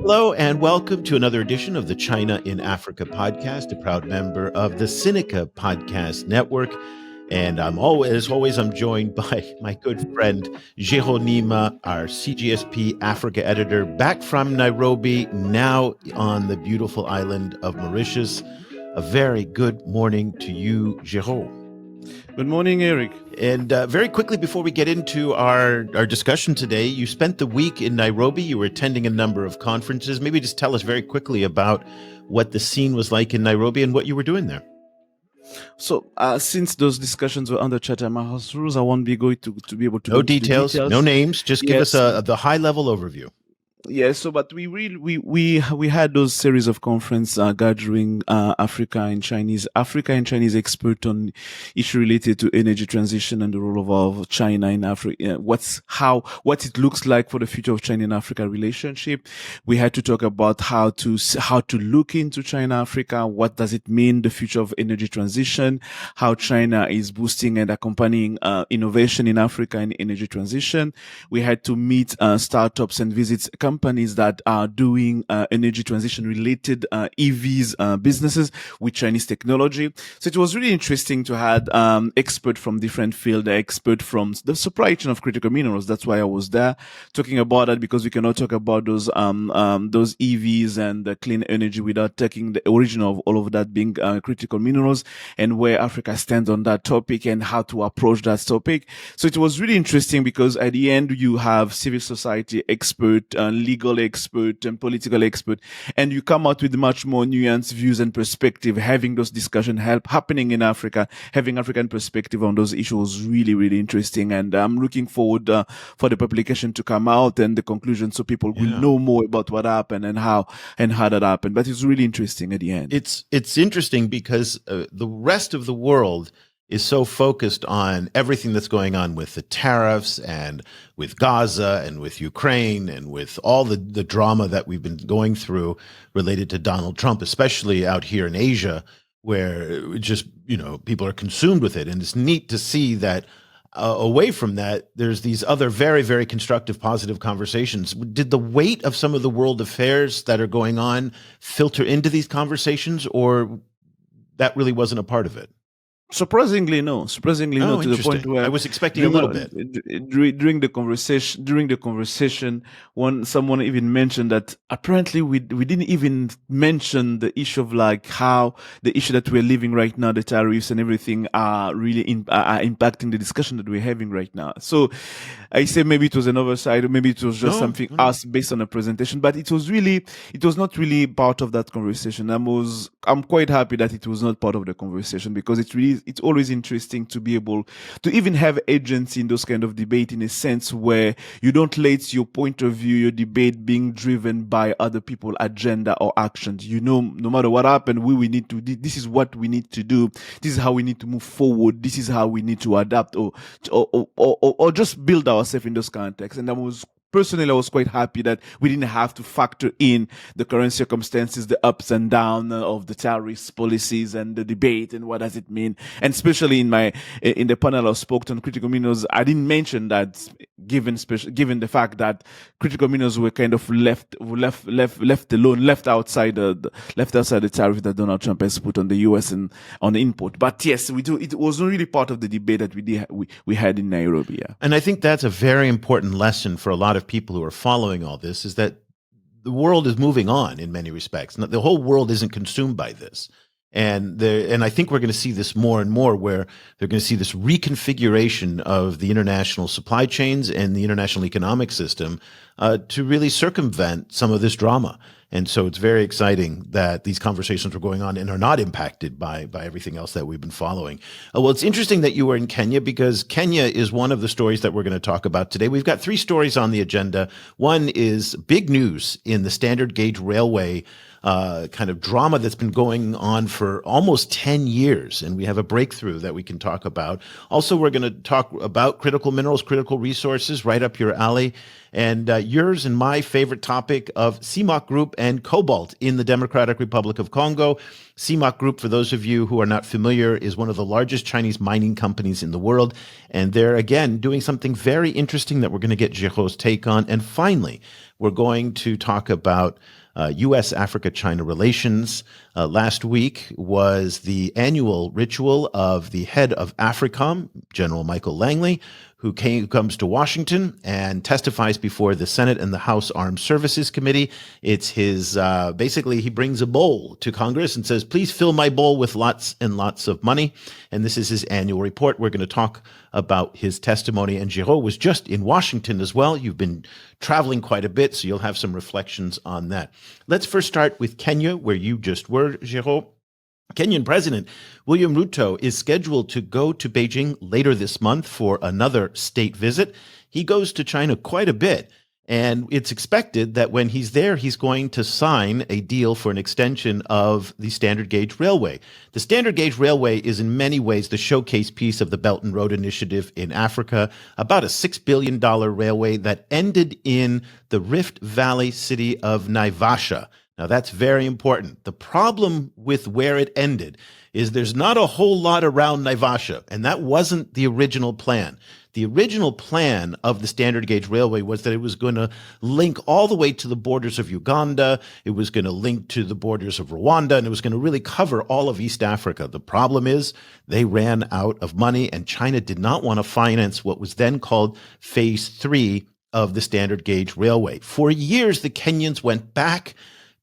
Hello and welcome to another edition of the China in Africa podcast, a proud member of the Sinica Podcast Network. And I'm joined by my good friend Géraud, our CGSP Africa editor, back from Nairobi, now on the beautiful island of Mauritius. A very good morning to you, Géraud. Good morning, Eric. And very quickly, before we get into our discussion today, you spent the week in Nairobi. You were attending a number of conferences. Maybe just tell us very quickly about what the scene was like in Nairobi and what you were doing there. So, since those discussions were under Chatham House rules, I won't be going to be able to no go details, into the details, no names. Just give us the high level overview. Yeah, so but we had those series of conference gathering Africa and Chinese expert on issue related to energy transition and the role of China in Africa. What it looks like for the future of China and Africa relationship. We had to talk about how to look into China Africa. What does it mean, the future of energy transition? How China is boosting and accompanying innovation in Africa and energy transition. We had to meet startups and visit companies that are doing energy transition related EVs businesses with Chinese technology. So it was really interesting to have expert from different fields, expert from the supply chain of critical minerals. That's why I was there talking about that, because we cannot talk about those EVs and the clean energy without taking the origin of all of that being critical minerals and where Africa stands on that topic and how to approach that topic. So it was really interesting because at the end you have civil society expert, legal expert and political expert, and you come out with much more nuanced views and perspective. Having those discussions happening in Africa, having African perspective on those issues was really, really interesting. And I'm looking forward for the publication to come out and the conclusion, so people will know more about what happened and how that happened. But it's really interesting at the end. It's interesting because the rest of the world is so focused on everything that's going on with the tariffs and with Gaza and with Ukraine and with all the drama that we've been going through related to Donald Trump, especially out here in Asia, where just, people are consumed with it. And it's neat to see that away from that, there's these other very, very constructive, positive conversations. Did the weight of some of the world affairs that are going on filter into these conversations, or that really wasn't a part of it? Surprisingly, no. To the point where I was expecting a little bit during the conversation. When someone even mentioned that apparently we didn't even mention the issue of how the issue that we're living right now, the tariffs and everything, are really are impacting the discussion that we're having right now. So I say maybe it was an oversight, or maybe it was just something else based on a presentation, but it was not really part of that conversation. I'm quite happy that it was not part of the conversation, because it's always interesting to be able to even have agency in those kind of debate, in a sense where you don't let your point of view, your debate being driven by other people's agenda or actions. No matter what happened, this is what we need to do. This is how we need to move forward. This is how we need to adapt or just build ourselves in those contexts. And Personally, I was quite happy that we didn't have to factor in the current circumstances, the ups and downs of the tariffs policies and the debate and what does it mean. And especially in the panel I spoke on critical minerals, I didn't mention that given the fact that critical minerals were kind of left alone, left outside the tariff that Donald Trump has put on the US and on the import. But yes, we do. It was not really part of the debate that we had in Nairobi. Yeah. And I think that's a very important lesson for a lot of people who are following all this, is that the world is moving on in many respects. The whole world isn't consumed by this. And I think we're going to see this more and more, where they're going to see this reconfiguration of the international supply chains and the international economic system to really circumvent some of this drama. And so it's very exciting that these conversations are going on and are not impacted by everything else that we've been following. Well, it's interesting that you were in Kenya, because Kenya is one of the stories that we're going to talk about today. We've got 3 stories on the agenda. One is big news in the standard gauge railway kind of drama that's been going on for almost 10 years. And we have a breakthrough that we can talk about. Also, we're going to talk about critical minerals, critical resources, right up your alley. And yours and my favorite topic of CMOC Group and Cobalt in the Democratic Republic of Congo. CMOC Group, for those of you who are not familiar, is one of the largest Chinese mining companies in the world. And they're, again, doing something very interesting that we're going to get Géraud's take on. And finally, we're going to talk about U.S. Africa-China relations. Last week was the annual ritual of the head of AFRICOM, General Michael Langley, who comes to Washington and testifies before the Senate and the House Armed Services Committee. It's his, basically, he brings a bowl to Congress and says, please fill my bowl with lots and lots of money. And this is his annual report. We're going to talk about his testimony. And Géraud was just in Washington as well. You've been traveling quite a bit, so you'll have some reflections on that. Let's first start with Kenya, where you just were, Géraud. Kenyan President William Ruto is scheduled to go to Beijing later this month for another state visit. He goes to China quite a bit, and it's expected that when he's there, he's going to sign a deal for an extension of the standard gauge railway. The standard gauge railway is in many ways the showcase piece of the Belt and Road Initiative in Africa, about a $6 billion railway that ended in the Rift Valley city of Naivasha. Now, that's very important. The problem with where it ended is there's not a whole lot around Naivasha, and that wasn't the original plan. The original plan of the standard gauge railway was that it was going to link all the way to the borders of Uganda, it was going to link to the borders of Rwanda, and it was going to really cover all of East Africa. The problem is they ran out of money, and China did not want to finance what was then called Phase 3 of the standard gauge railway. For years, the Kenyans went back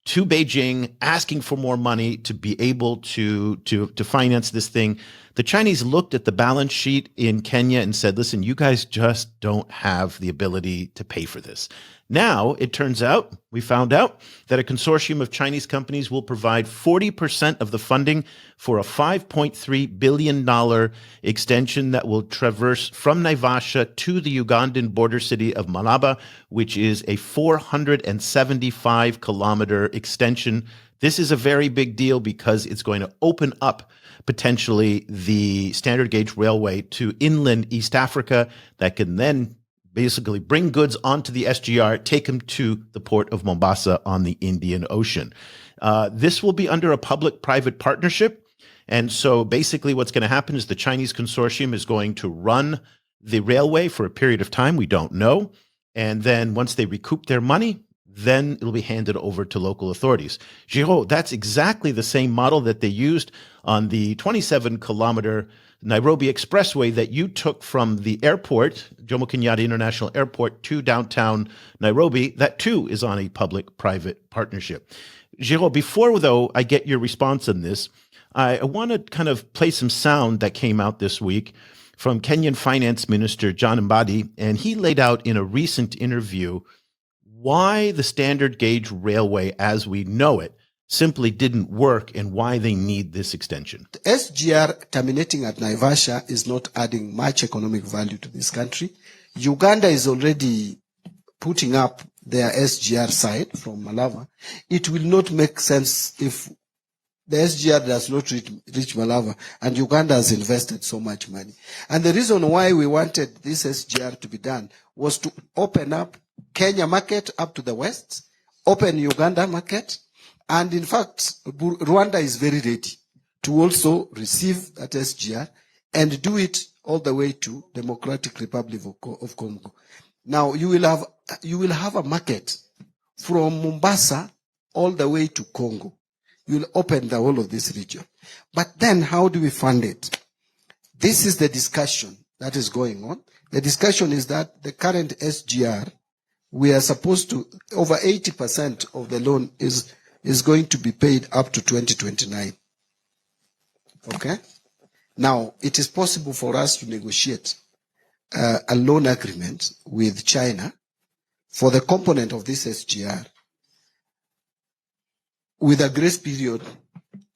to Beijing, asking for more money to be able to finance this thing. The Chinese looked at the balance sheet in Kenya and said, listen, you guys just don't have the ability to pay for this. Now, it turns out, we found out that a consortium of Chinese companies will provide 40% of the funding for a $5.3 billion extension that will traverse from Naivasha to the Ugandan border city of Malaba, which is a 475-kilometer extension. This is a very big deal because it's going to open up potentially the standard gauge railway to inland East Africa that can then basically bring goods onto the SGR, take them to the port of Mombasa on the Indian Ocean. This will be under a public-private partnership. And so basically what's going to happen is the Chinese consortium is going to run the railway for a period of time. We don't know. And then once they recoup their money, then it'll be handed over to local authorities. Géraud, that's exactly the same model that they used on the 27-kilometer Nairobi Expressway that you took from the airport, Jomo Kenyatta International Airport, to downtown Nairobi. That too is on a public-private partnership. Géraud, before though I get your response on this, I want to kind of play some sound that came out this week from Kenyan Finance Minister John Mbadi, and he laid out in a recent interview why the standard gauge railway as we know it simply didn't work and why they need this extension. The SGR terminating at Naivasha is not adding much economic value to this country. Uganda is already putting up their SGR side from Malava. It will not make sense if the SGR does not reach Malava and Uganda has invested so much money. And the reason why we wanted this SGR to be done was to open up Kenya market up to the west, open Uganda market, and in fact, Rwanda is very ready to also receive that SGR and do it all the way to Democratic Republic of Congo. Now, you will have a market from Mombasa all the way to Congo. You will open the whole of this region. But then how do we fund it? This is the discussion that is going on. The discussion is that the current SGR, we are supposed to, over 80% of the loan is going to be paid up to 2029. Okay? Now, it is possible for us to negotiate a loan agreement with China for the component of this SGR with a grace period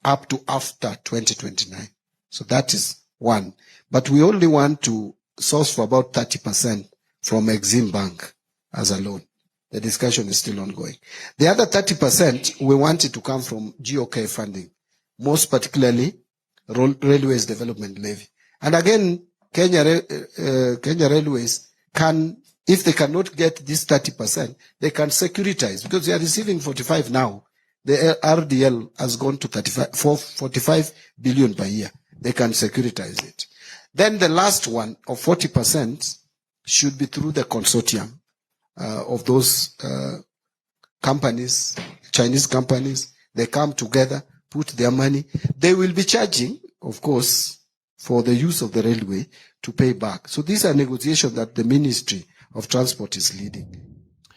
up to after 2029. So that is one. But we only want to source for about 30% from Exim Bank as a loan. The discussion is still ongoing. The other 30%, we want it to come from GOK funding, most particularly Railways Development Levy. And again, Kenya Railways can If they cannot get this 30%, they can securitize because they are receiving 45 now. The RDL has gone to 45 billion per year. They can securitize it. Then the last one of 40% should be through the consortium of those companies, Chinese companies. They come together, put their money. They will be charging, of course, for the use of the railway to pay back. So these are negotiations that the Ministry of Transport is leading.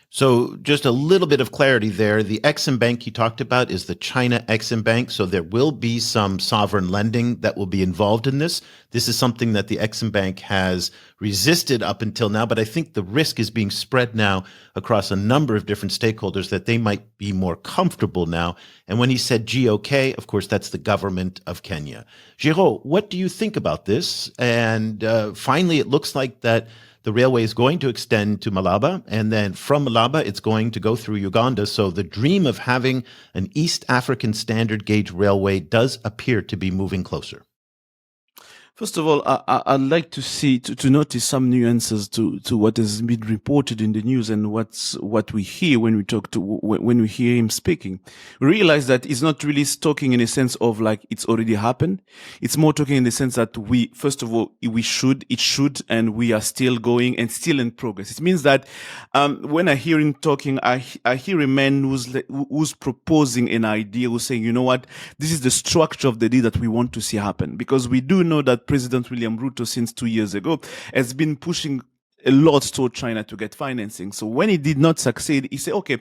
So just a little bit of clarity there. The Exim Bank you talked about is the China Exim Bank. So there will be some sovereign lending that will be involved in this. This is something that the Exim Bank has resisted up until now, but I think the risk is being spread now across a number of different stakeholders that they might be more comfortable now. And when he said GOK, of course, that's the government of Kenya. Géraud, what do you think about this? And finally, it looks like that the railway is going to extend to Malaba, and then from Malaba, it's going to go through Uganda. So the dream of having an East African standard gauge railway does appear to be moving closer. First of all, I'd like to notice some nuances to what has been reported in the news and what we hear when we hear him speaking. We realize that he's not really talking in a sense of like it's already happened. It's more talking in the sense that it should, and we are still going and still in progress. It means that when I hear him talking, I hear a man who's proposing an idea, who's saying, you know what, this is the structure of the deal that we want to see happen, because we do know that President William Ruto, since 2 years ago, has been pushing a lot toward China to get financing. So when he did not succeed, he said, okay,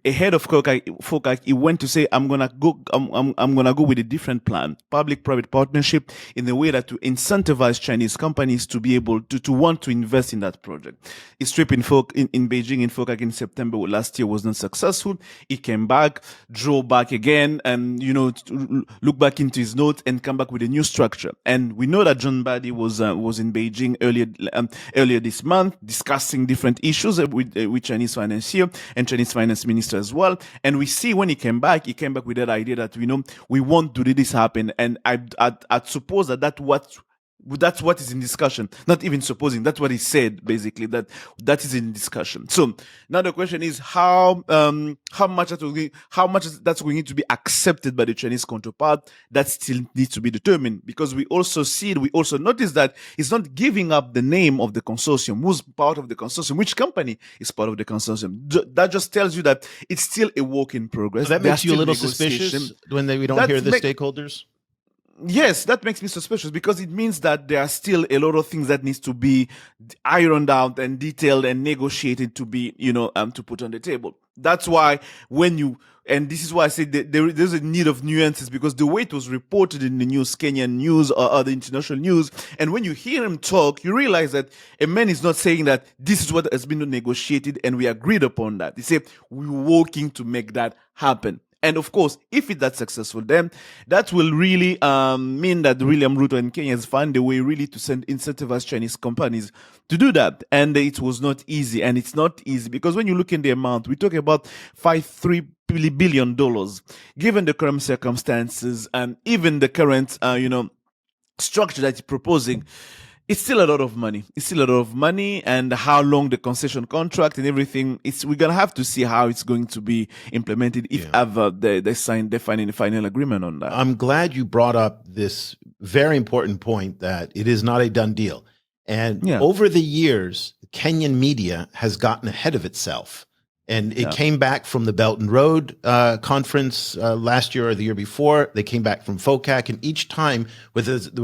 ahead of FOCAC, he went to say, I'm gonna go with a different plan, public-private partnership, in a way that to incentivize Chinese companies to be able to want to invest in that project. His trip in Beijing in FOCAC in September last year was not successful. He came back, drove back again, and look back into his notes and come back with a new structure. And we know that John Badi was in Beijing earlier this month, discussing different issues with Chinese financier and Chinese finance minister as well. And we see when he came back with that idea that we want to do this happen. And I'd suppose that's what is in discussion. Not even supposing, that's what he said, basically, that is in discussion. So now the question is how much that's going to be accepted by the Chinese counterpart. That still needs to be determined, because we also notice that it's not giving up the name of the consortium, who's part of the consortium, which company is part of the consortium. That just tells you that it's still a work in progress. That makes you a little suspicious when we don't hear the stakeholders? Yes, that makes me suspicious, because it means that there are still a lot of things that needs to be ironed out and detailed and negotiated to be, to put on the table. That's why and this is why I say that there's a need of nuances, because the way it was reported in the news, Kenyan news or other international news, and when you hear him talk, you realize that a man is not saying that this is what has been negotiated and we agreed upon that. He said, we're working to make that happen. And of course, if that's successful, then that will really mean that William Ruto and Kenya has found a way really to incentivize Chinese companies to do that. And it was not easy. And it's not easy because when you look in the amount, we talk about $3 billion, given the current circumstances and even the current, structure that he's proposing. It's still a lot of money. And how long the concession contract and everything, we're going to have to see how it's going to be implemented if ever they sign the final agreement on that. I'm glad you brought up this very important point that it is not a done deal. And over the years, Kenyan media has gotten ahead of itself. And it came back from the Belt and Road conference last year or the year before. They came back from FOCAC. And each time when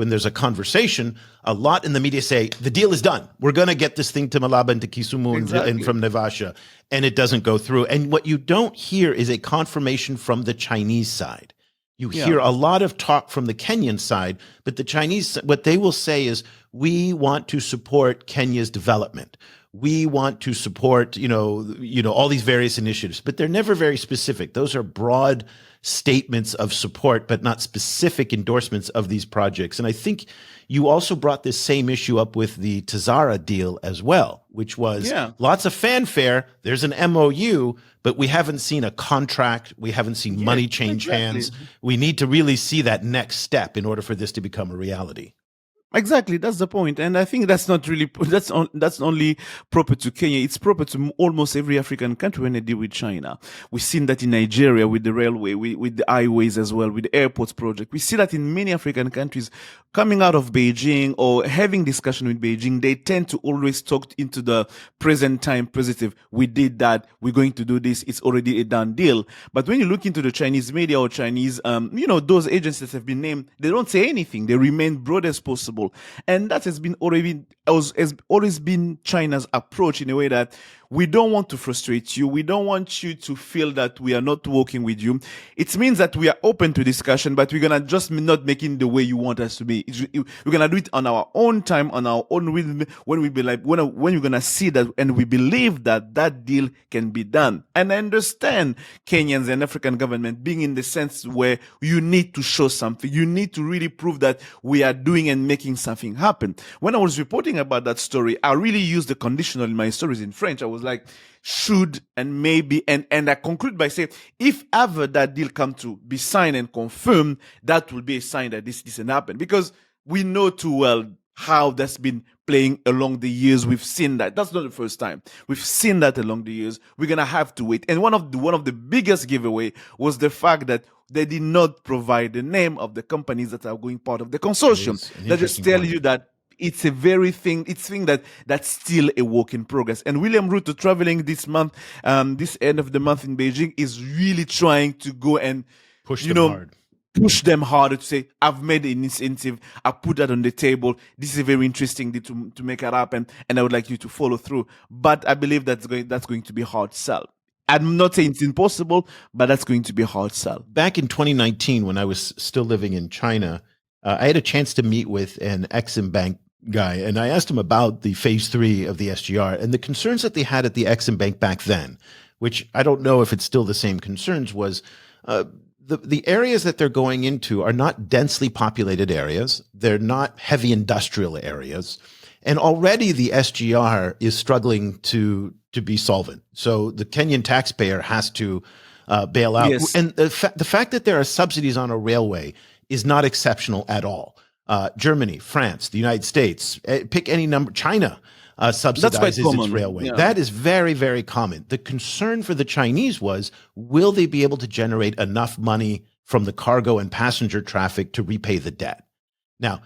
there's a conversation, a lot in the media say, the deal is done. We're going to get this thing to Malaba and to Kisumu and from Naivasha. And it doesn't go through. And what you don't hear is a confirmation from the Chinese side. You hear a lot of talk from the Kenyan side, but the Chinese, what they will say is, we want to support Kenya's development. We want to support, all these various initiatives, but they're never very specific. Those are broad statements of support, but not specific endorsements of these projects. And I think you also brought this same issue up with the Tazara deal as well, which was lots of fanfare. There's an MOU, but we haven't seen a contract. We haven't seen money change hands. We need to really see that next step in order for this to become a reality. Exactly, that's the point, and I think that's not really that's only proper to Kenya. It's proper to almost every African country when they deal with China. We've seen that in Nigeria with the railway, with the highways as well, with the airports project. We see that in many African countries coming out of Beijing or having discussion with Beijing. They tend to always talk into the present time positive. We did that. We're going to do this. It's already a done deal. But when you look into the Chinese media or Chinese, those agencies that have been named, they don't say anything. They remain broad as possible. And that has always been China's approach, in a way that we don't want to frustrate you. We don't want you to feel that we are not working with you. It means that we are open to discussion, but we're going to just not making the way you want us to be. We're going to do it on our own time, on our own rhythm, when we be like, when you're going to see that, and we believe that that deal can be done. And I understand Kenyans and African government being in the sense where you need to show something. You need to really prove that we are doing and making something happen. When I was reporting about that story, I really used the conditional in my stories in French. I was like, should and maybe, and I conclude by saying, if ever that deal come to be signed and confirmed, that will be a sign that this doesn't happen, because we know too well how that's been playing along the years. We've seen that. That's not the first time. We've seen that along the years. We're gonna have to wait. And one of the biggest giveaway was the fact that they did not provide the name of the companies that are going part of the consortium. That just tell you that it's a very thing. It's thing that's still a work in progress. And William Ruto traveling this month, this end of the month in Beijing, is really trying to go and push them hard. Push them harder to say, I've made an incentive, I put that on the table. This is a very interesting deal to make it happen, and I would like you to follow through. But I believe that's going to be hard sell. I'm not saying it's impossible, but that's going to be a hard sell. Back in 2019, when I was still living in China, I had a chance to meet with an Exim Bank guy, and I asked him about the phase 3 of the SGR and the concerns that they had at the Exim Bank back then, which I don't know if it's still the same concerns, was the areas that they're going into are not densely populated areas. They're not heavy industrial areas. And already the SGR is struggling to be solvent. So the Kenyan taxpayer has to bail out. Yes. And the fact that there are subsidies on a railway is not exceptional at all. Germany, France, the United States, pick any number, China subsidizes its railway. Yeah. That is very, very common. The concern for the Chinese was, will they be able to generate enough money from the cargo and passenger traffic to repay the debt? Now,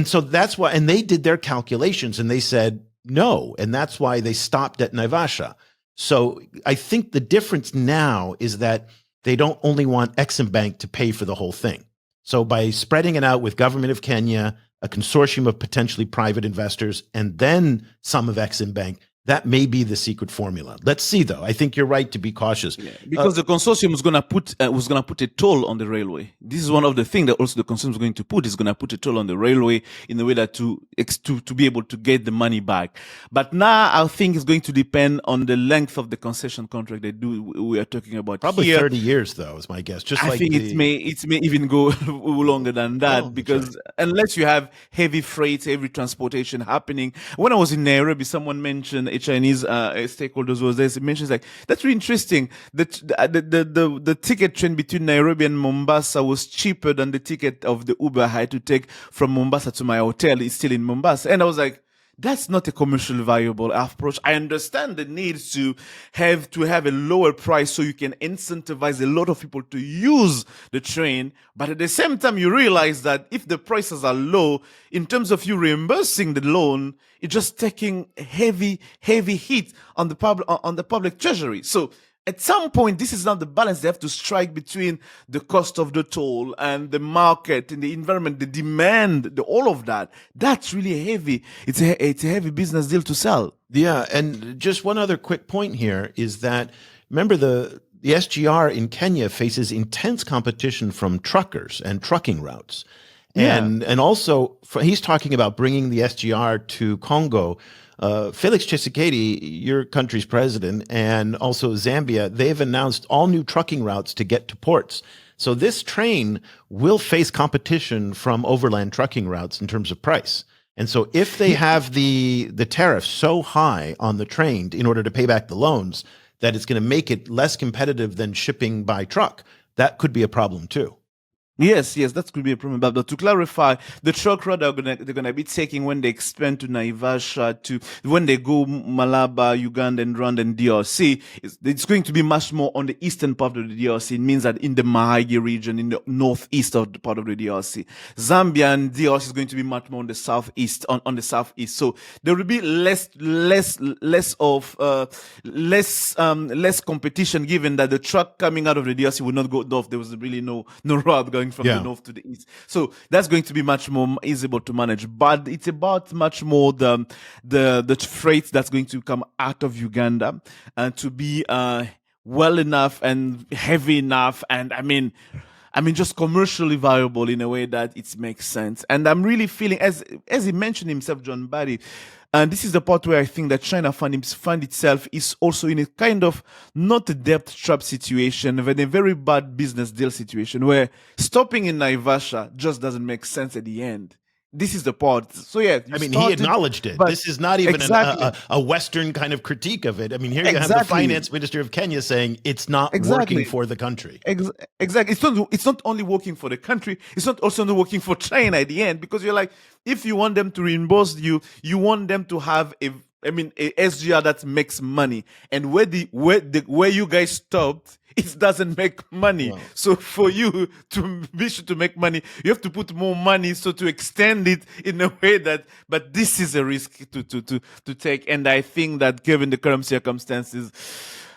so that's why, and they did their calculations and they said no, and that's why they stopped at Naivasha. So I think the difference now is that they don't only want Exim Bank to pay for the whole thing. So by spreading it out with government of Kenya, a consortium of potentially private investors, and then some of Exim Bank, that may be the secret formula. Let's see, though. I think you're right to be cautious. Yeah, because the consortium was going to put a toll on the railway. This is one of the things that also the consortium is going to put. Is going to put a toll on the railway in a way that to be able to get the money back. But now I think it's going to depend on the length of the concession contract we are talking about. Probably here. 30 years, though, is my guess. I think it may even go longer than that, because unless you have heavy freight, heavy transportation happening. When I was in Nairobi, someone mentioned a Chinese stakeholders was there. He mentions like, that's really interesting. The ticket train between Nairobi and Mombasa was cheaper than the ticket of the Uber I had to take from Mombasa to my hotel. It's still in Mombasa, and I was like, that's not a commercially viable approach. I understand the need to have a lower price so you can incentivize a lot of people to use the train. But at the same time, you realize that if the prices are low, in terms of you reimbursing the loan, it's just taking heavy hit on the public treasury. So at some point, this is not the balance they have to strike between the cost of the toll and the market and the environment, the demand, all of that. That's really heavy. It's a heavy business deal to sell. Yeah, and just one other quick point here is that, remember, the SGR in Kenya faces intense competition from truckers and trucking routes. And also, he's talking about bringing the SGR to Congo. Felix Tshisekedi, your country's president, and also Zambia, they've announced all new trucking routes to get to ports. So this train will face competition from overland trucking routes in terms of price. And so if they have the tariffs so high on the train in order to pay back the loans that it's going to make it less competitive than shipping by truck, that could be a problem too. Yes, that could be a problem. But to clarify, the truck route they're gonna be taking when they expand to Naivasha, to when they go Malaba, Uganda, and Rwanda and DRC, it's going to be much more on the eastern part of the DRC. It means that in the Mahagi region, in the northeast of the part of the DRC, Zambia and DRC is going to be much more on the southeast, on the southeast. So there will be less competition, given that the truck coming out of the DRC will not go north. There was really no route going from the north to the east. So that's going to be much more easier to manage. But it's about much more the freight that's going to come out of Uganda and to be well enough and heavy enough, and I mean just commercially viable in a way that it makes sense. And I'm really feeling, as he mentioned himself, John Barry, and this is the part where I think that China find itself is also in a kind of not a debt trap situation, but a very bad business deal situation where stopping in Naivasha just doesn't make sense at the end. This is the part. So he acknowledged it. This is not even a Western kind of critique of it. I mean, here you have the finance minister of Kenya saying it's not working for the country. Exactly. It's not only working for the country. It's not also not working for China at the end, because you're like, if you want them to reimburse you, you want them to have a SGR that makes money. And where you guys stopped, it doesn't make money. Wow. So for you to be sure to make money, you have to put more money, so to extend it in a way but this is a risk to take. And I think that given the current circumstances,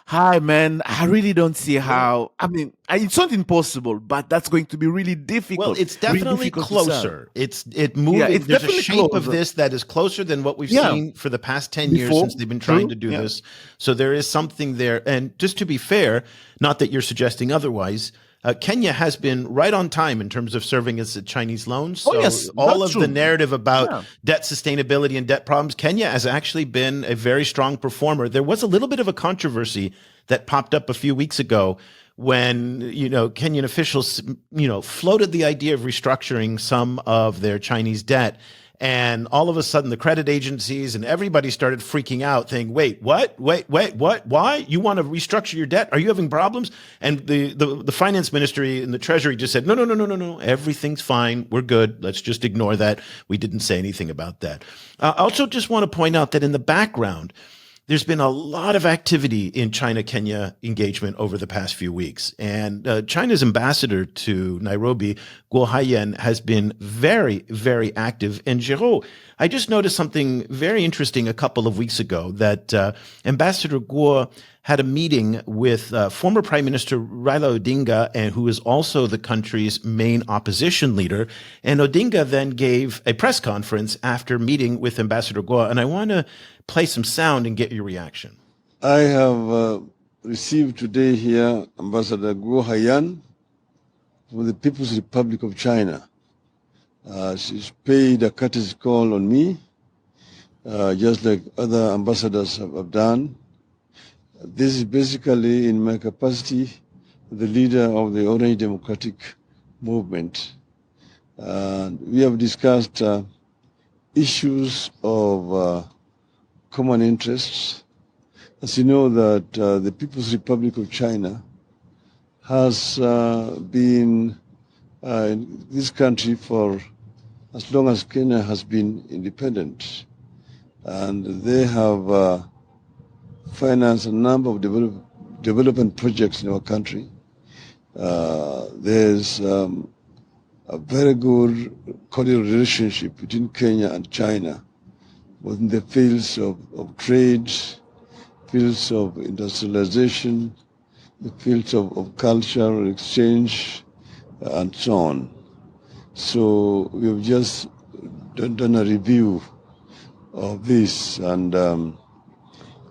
hi, man, I really don't see how. I mean, it's not impossible, but that's going to be really difficult. Well, it's definitely closer. It's moving. Yeah, there's a shape of this that is closer than what we've seen for the past 10 years since they've been trying to do this. So there is something there. And just to be fair, not that you're suggesting otherwise, Kenya has been right on time in terms of serving as a Chinese loan. So all of the narrative about debt sustainability and debt problems, Kenya has actually been a very strong performer. There was a little bit of a controversy that popped up a few weeks ago when, Kenyan officials, floated the idea of restructuring some of their Chinese debt. And all of a sudden, the credit agencies and everybody started freaking out, saying, wait, what? Why? You want to restructure your debt? Are you having problems? And the finance ministry and the treasury just said, no. Everything's fine. We're good. Let's just ignore that. We didn't say anything about that. I also just want to point out that in the background, there's been a lot of activity in China-Kenya engagement over the past few weeks. And China's ambassador to Nairobi, Guo Haiyan, has been very, very active. And Géraud, I just noticed something very interesting a couple of weeks ago, that Ambassador Guo had a meeting with former Prime Minister Raila Odinga, and who is also the country's main opposition leader. And Odinga then gave a press conference after meeting with Ambassador Guo. And I want to play some sound and get your reaction. I have received today here Ambassador Guo Haiyan from the People's Republic of China. She's paid a courtesy call on me, just like other ambassadors have done. This is basically in my capacity, the leader of the Orange Democratic Movement. We have discussed issues of common interests. As you know, that the People's Republic of China has been in this country for as long as Kenya has been independent. And they have financed a number of development projects in our country. There's a very good cordial relationship between Kenya and China, both in the fields of trade, fields of industrialization, the fields of cultural exchange, and so on. So we've just done a review of this, and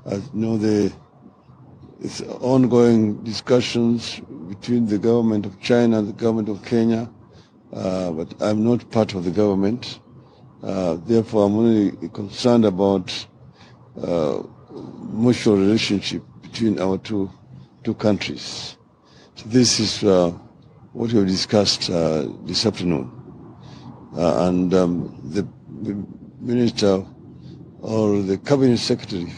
as you know, it's ongoing discussions between the government of China and the government of Kenya, but I'm not part of the government. Therefore, I'm only concerned about mutual relationship between our two countries. So this is what we have discussed this afternoon. And the minister or the cabinet secretary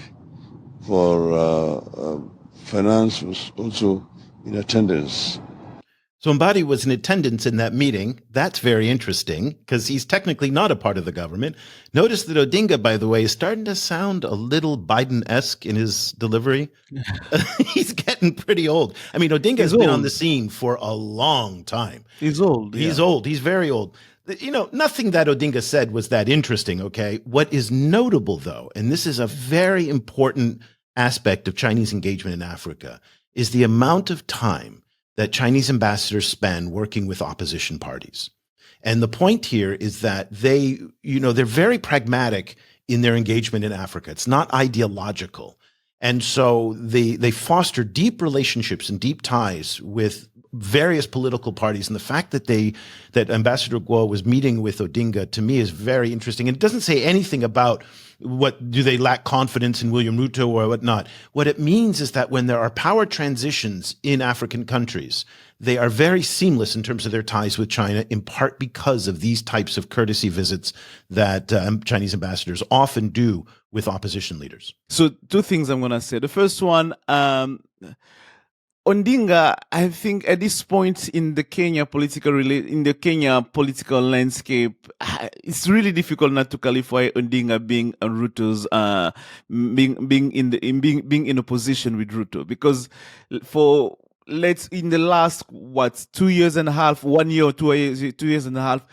for finance was also in attendance. So Mbadi was in attendance in that meeting. That's very interesting because he's technically not a part of the government. Notice that Odinga, by the way, is starting to sound a little Biden-esque in his delivery. He's getting pretty old. I mean, Odinga has been on the scene for a long time. He's old. He's old. He's very old. You know, nothing that Odinga said was that interesting, okay? What is notable, though, and this is a very important aspect of Chinese engagement in Africa, is the amount of time that Chinese ambassadors spend working with opposition parties. And the point here is that they're very pragmatic in their engagement in Africa. It's not ideological. And so they foster deep relationships and deep ties with various political parties. And the fact that Ambassador Guo was meeting with Odinga, to me, is very interesting. And it doesn't say anything about do they lack confidence in William Ruto or whatnot. What it means is that when there are power transitions in African countries, they are very seamless in terms of their ties with China, in part because of these types of courtesy visits that Chinese ambassadors often do with opposition leaders. So 2 things I'm going to say. The first one, Odinga, I think at this point in the Kenya political landscape, it's really difficult not to qualify Odinga being Ruto's being in opposition with Ruto, because in the last 2 years and a half, 1 year or 2 years, 2 years and a half,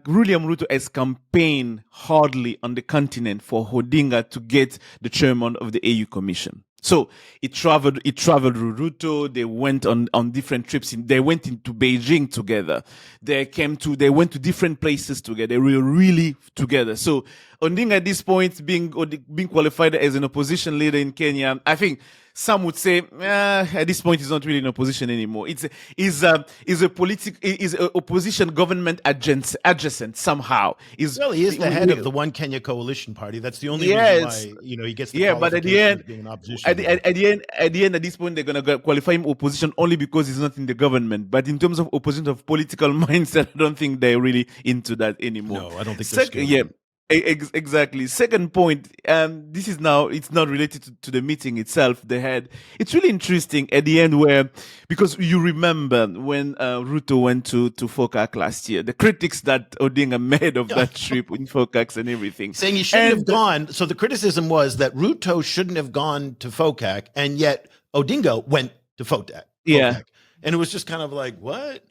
William Ruto has campaigned hardly on the continent for Odinga to get the chairman of the AU Commission. So it traveled with Ruto. They went on different trips. They went into Beijing together. They went to different places together. They were really together. So Odinga at this point being qualified as an opposition leader in Kenya, I think some would say at this point he's not really in opposition anymore. Is a opposition government adjacent somehow. He is the head of the One Kenya Coalition Party. That's the only reason why he gets the but at the end, being an opposition. at the end, at this point, they're gonna qualify him opposition only because he's not in the government. But in terms of opposition of political mindset, I don't think they're really into that anymore. No, I don't think they're scared. Exactly. Second point, this is now, it's not related to the meeting itself they had. It's really interesting at the end because you remember when Ruto went to FOCAC last year, the critics that Odinga made of that trip in FOCAC and everything. Saying he shouldn't have gone. So the criticism was that Ruto shouldn't have gone to FOCAC, and yet Odinga went to FOCAC. Yeah. And it was just kind of like, what?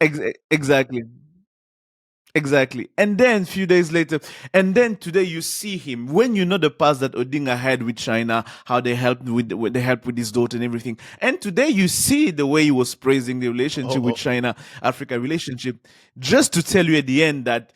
Exactly. And then a few days later, and then today you see him, when you know the past that Odinga had with China, how they helped with his daughter and everything. And today you see the way he was praising the relationship with China, Africa relationship, just to tell you at the end that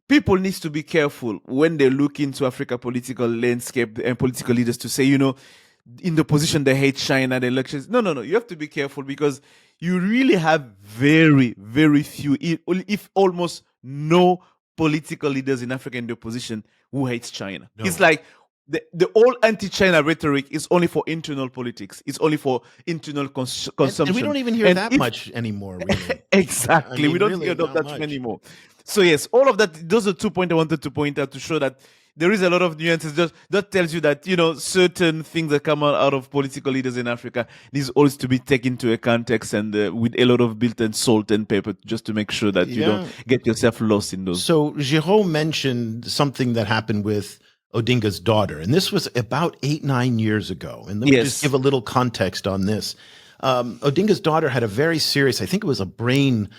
people need to be careful when they look into Africa political landscape and political leaders to say, in the position they hate China, the elections. No. You have to be careful because you really have very, very few, if almost no political leaders in Africa in the opposition who hates China. No. It's like the whole anti-China rhetoric is only for internal politics. It's only for internal consumption. And we don't even hear that much anymore, really. Exactly. We don't really hear that much anymore. So yes, all of that, those are 2 points I wanted to point out to show that there is a lot of nuances. That tells you that, certain things that come out of political leaders in Africa needs always to be taken into a context and with a lot of built and salt and pepper, just to make sure that you don't get yourself lost in those. So Géraud mentioned something that happened with Odinga's daughter, and this was about 8-9 years ago. And let me just give a little context on this. Odinga's daughter had a very serious, I think it was a brain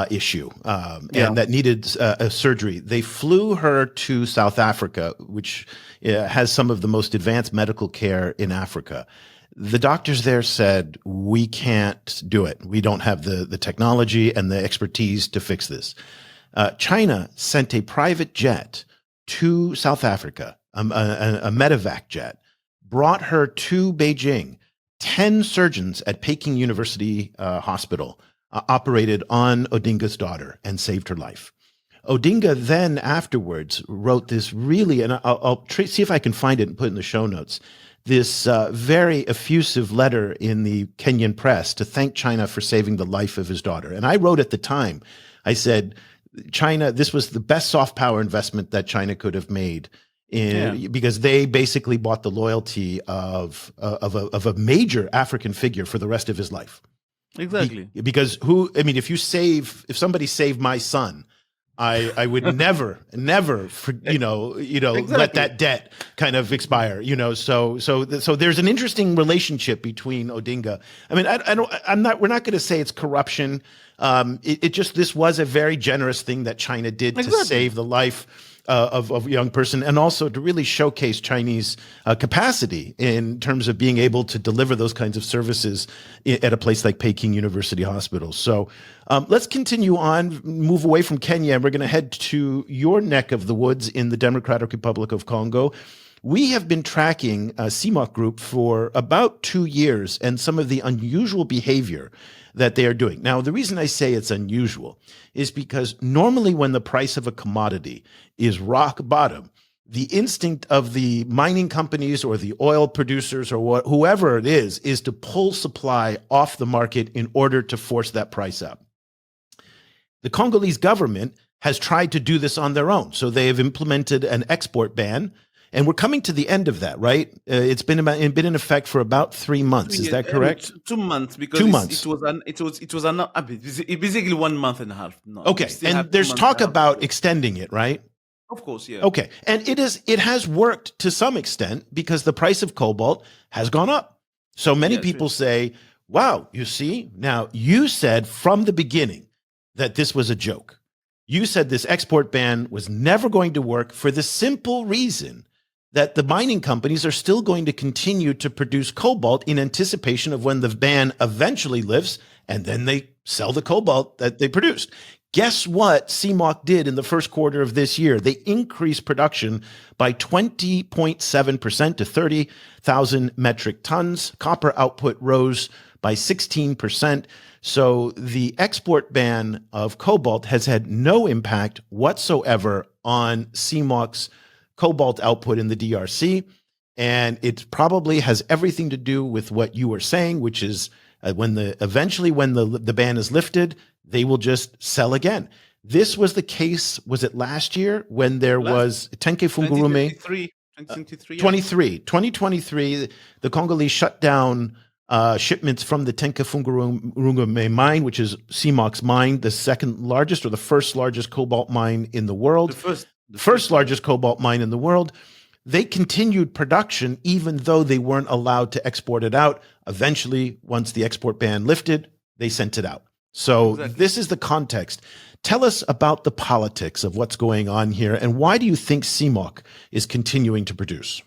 issue, and that needed a surgery. They flew her to South Africa, which has some of the most advanced medical care in Africa. The doctors there said, we can't do it. We don't have the technology and the expertise to fix this. China sent a private jet to South Africa, a medevac jet, brought her to Beijing. 10 surgeons at Peking University Hospital operated on Odinga's daughter and saved her life. Odinga then afterwards wrote this really, and I'll see if I can find it and put it in the show notes, this very effusive letter in the Kenyan press to thank China for saving the life of his daughter. And I wrote at the time, I said, China, this was the best soft power investment that China could have made because they basically bought the loyalty of a major African figure for the rest of his life. Exactly. Because if somebody saved my son, I would never, let that debt kind of expire, So there's an interesting relationship between Odinga. I mean, we're not going to say it's corruption. This was a very generous thing that China did to save the life of a young person, and also to really showcase Chinese capacity in terms of being able to deliver those kinds of services at a place like Peking University Hospital. So let's continue on, move away from Kenya, and we're going to head to your neck of the woods in the Democratic Republic of Congo. We have been tracking CMOC Group for about 2 years and some of the unusual behavior that they are doing. Now, the reason I say it's unusual is because normally when the price of a commodity is rock bottom, the instinct of the mining companies or the oil producers or whoever it is to pull supply off the market in order to force that price up. The Congolese government has tried to do this on their own. So they have implemented an export ban. And we're coming to the end of that, right? It's been in effect for about 3 months. Is that correct? 2 months, because 2 months. It was basically 1 month and a half. No, okay, and there's talk about extending it, right? Of course, yeah. Okay, and it has worked to some extent because the price of cobalt has gone up. So many people say, "Wow, you see, now you said from the beginning that this was a joke. You said this export ban was never going to work for the simple reason that the mining companies are still going to continue to produce cobalt in anticipation of when the ban eventually lifts, and then they sell the cobalt that they produced." Guess what CMOC did in the first quarter of this year? They increased production by 20.7% to 30,000 metric tons. Copper output rose by 16%. So the export ban of cobalt has had no impact whatsoever on CMOC's cobalt output in the DRC. And it probably has everything to do with what you were saying, which is when the ban is lifted, they will just sell again. This was the case, was it last year when there was Tenke Fungurume? 2023, the Congolese shut down shipments from the Tenke Fungurume mine, which is CMOC's mine, the second largest or the first largest cobalt mine in the world. The first largest cobalt mine in the world. They continued production even though they weren't allowed to export it out. Eventually, once the export ban lifted, they sent it out. So This is the context. Tell us about the politics of what's going on here, and why do you think CMOC is continuing to produce?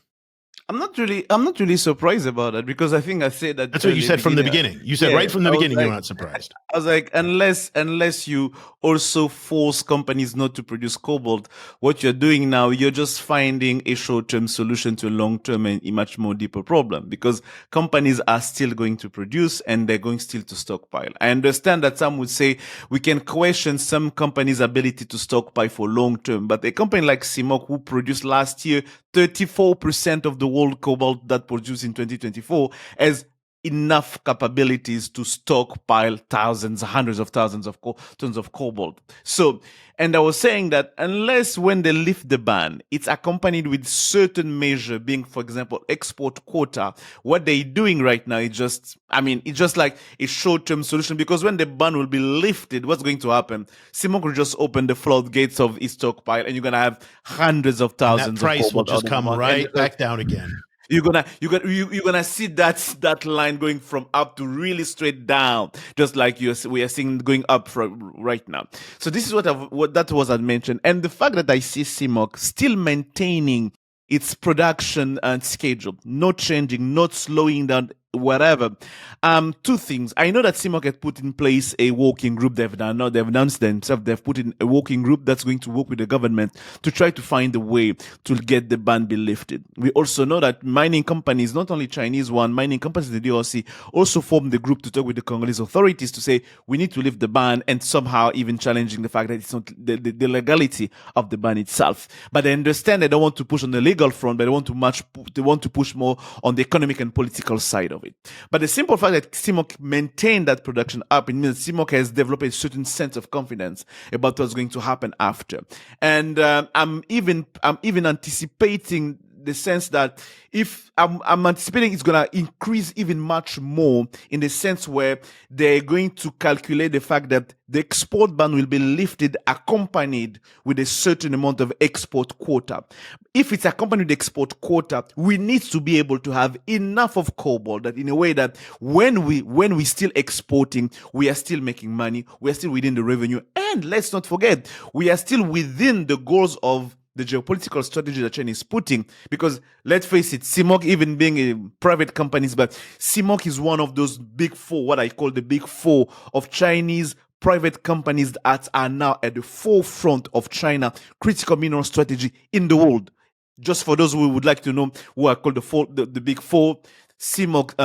I'm not really surprised about that, because I think I said that. That's what you said from the beginning. You said right from the beginning you're not surprised. I was like, unless you also force companies not to produce cobalt, what you're doing now, you're just finding a short-term solution to a long-term and a much more deeper problem, because companies are still going to produce and they're going still to stockpile. I understand that some would say we can question some companies' ability to stockpile for long-term, but a company like CMOC, who produced last year 34% of the world cobalt that produced in 2024, has enough capabilities to stockpile thousands, hundreds of thousands of tons of cobalt. So, and I was saying that unless when they lift the ban, it's accompanied with certain measure, being, for example, export quota, what they're doing right now is just, it's just like a short-term solution, because when the ban will be lifted, what's going to happen? CMOC will just open the floodgates of its stockpile, and you're going to have hundreds of thousands of cobalt. That price will just come right back down again. You're gonna see that line going from up to really straight down, just like we are seeing going up right now. So this is what that was I mentioned, and the fact that I see CMOC still maintaining its production and schedule, not changing, not slowing down, whatever. Two things. I know that CMOC had put in place a working group. They've announced themselves. They've put in a working group that's going to work with the government to try to find a way to get the ban be lifted. We also know that mining companies, not only Chinese one, mining companies in the DRC also formed the group to talk with the Congolese authorities to say we need to lift the ban, and somehow even challenging the fact that it's not the legality of the ban itself. But I understand they don't want to push on the legal front, but they want to push more on the economic and political side of it. But the simple fact that CMOC maintained that production up, it means CMOC has developed a certain sense of confidence about what's going to happen after. And I'm even anticipating the sense that if I'm anticipating it's going to increase even much more, in the sense where they're going to calculate the fact that the export ban will be lifted accompanied with a certain amount of export quota. If it's accompanied with export quota, we need to be able to have enough of cobalt that in a way that when we still exporting, we are still making money, we are still within the revenue, and let's not forget, we are still within the goals of the geopolitical strategy that China is putting. Because let's face it, CMOC, even being a private companies, but CMOC is one of those big four, what I call the big four of Chinese private companies that are now at the forefront of China critical mineral strategy in the world. Just for those who would like to know, who are called the big four: CMOC,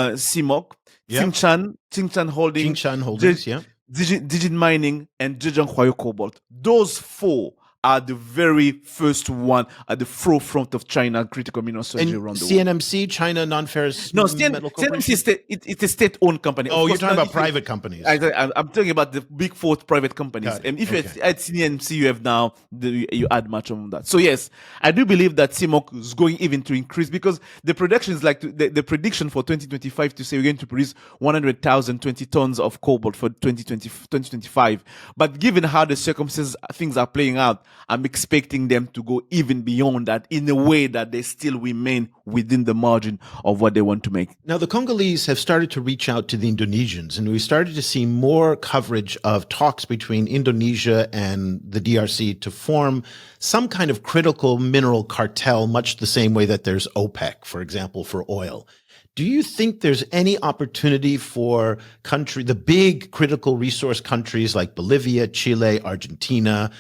Yeah. Tsingshan Holdings, Tsingshan Holdings, yeah. Digit Mining, and Zhejiang Huayu Cobalt. Those four are the very first one at the forefront of China critical mineral strategy And around the world. CNMC, China Non-Ferrous No, Metal Corporation? CNMC it's a state-owned company. Oh, Of you're course, talking now, about private companies. I'm talking about the big four private companies. Got it. And if you Okay. add CNMC, you have now, you add much on that. So yes, I do believe that CMOC is going even to increase, because the production is like, the prediction for 2025 to say we're going to produce 100,000 20 tons of cobalt for 2025. But given how the circumstances, things are playing out, I'm expecting them to go even beyond that in a way that they still remain within the margin of what they want to make. Now, the Congolese have started to reach out to the Indonesians, and we started to see more coverage of talks between Indonesia and the DRC to form some kind of critical mineral cartel, much the same way that there's OPEC, for example, for oil. Do you think there's any opportunity for the big critical resource countries like Bolivia, Chile, Argentina,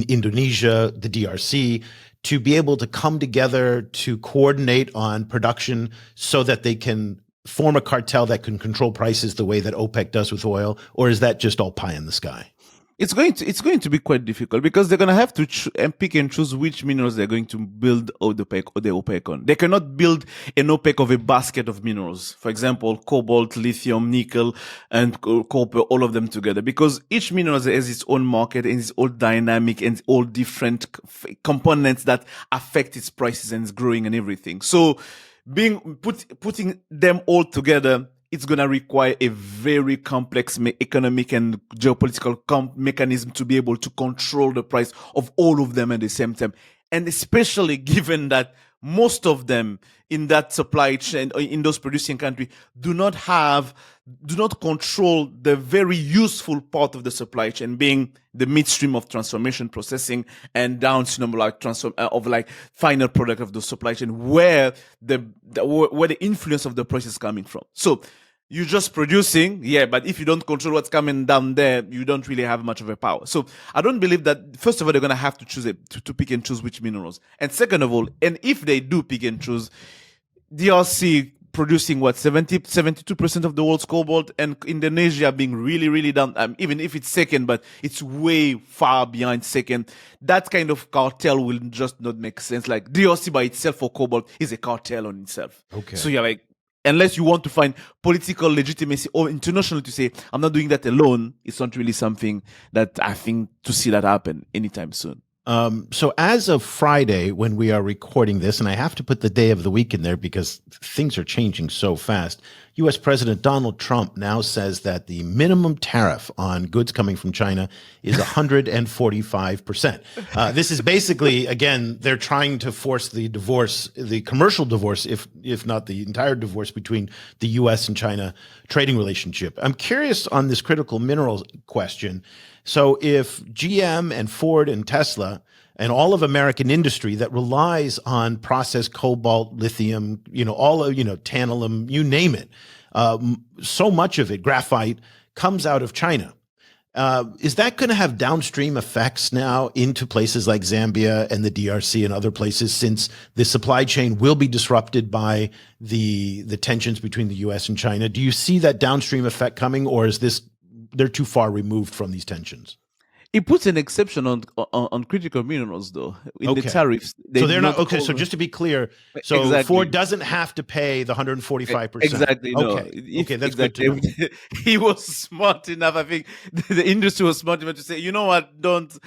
Indonesia, the DRC, to be able to come together to coordinate on production so that they can form a cartel that can control prices the way that OPEC does with oil? Or is that just all pie in the sky? It's going to be quite difficult, because they're going to have to pick and choose which minerals they're going to build the OPEC on. They cannot build an OPEC of a basket of minerals. For example, cobalt, lithium, nickel, and copper, all of them together, because each mineral has its own market and its own dynamic and all different components that affect its prices and its growing and everything. So putting them all together, it's going to require a very complex economic and geopolitical mechanism to be able to control the price of all of them at the same time. And especially given that most of them in that supply chain, in those producing countries, do not control the very useful part of the supply chain, being the midstream of transformation, processing, and downstream of final product of the supply chain, where the influence of the price is coming from. So you're just producing, but if you don't control what's coming down there, you don't really have much of a power. So I don't believe that, first of all, they're going to have to choose to pick and choose which minerals. And second of all, and if they do pick and choose, DRC producing 72% of the world's cobalt, and Indonesia being really, really down, even if it's second, but it's way far behind second. That kind of cartel will just not make sense. Like DRC by itself for cobalt is a cartel on itself. Okay. So you're like, unless you want to find political legitimacy or international to say, I'm not doing that alone, it's not really something that I think to see that happen anytime soon. So as of Friday, when we are recording this, and I have to put the day of the week in there because things are changing so fast, U.S. President Donald Trump now says that the minimum tariff on goods coming from China is 145%. This is basically, again, they're trying to force the divorce, the commercial divorce, if not the entire divorce between the U.S. and China trading relationship. I'm curious on this critical minerals question. So if GM and Ford and Tesla and all of American industry that relies on processed cobalt, lithium, tantalum, you name it, so much of it, graphite, comes out of China. Is that going to have downstream effects now into places like Zambia and the DRC and other places, since the supply chain will be disrupted by the tensions between the U.S. and China? Do you see that downstream effect coming, or is they're too far removed from these tensions? It puts an exception on critical minerals, though, in the Okay. tariffs. So they're not okay. So just to be clear, so Exactly. Ford doesn't have to pay the 145%. Exactly. No. Okay, that's good to know. He was smart enough. I think the industry was smart enough to say, you know what, don't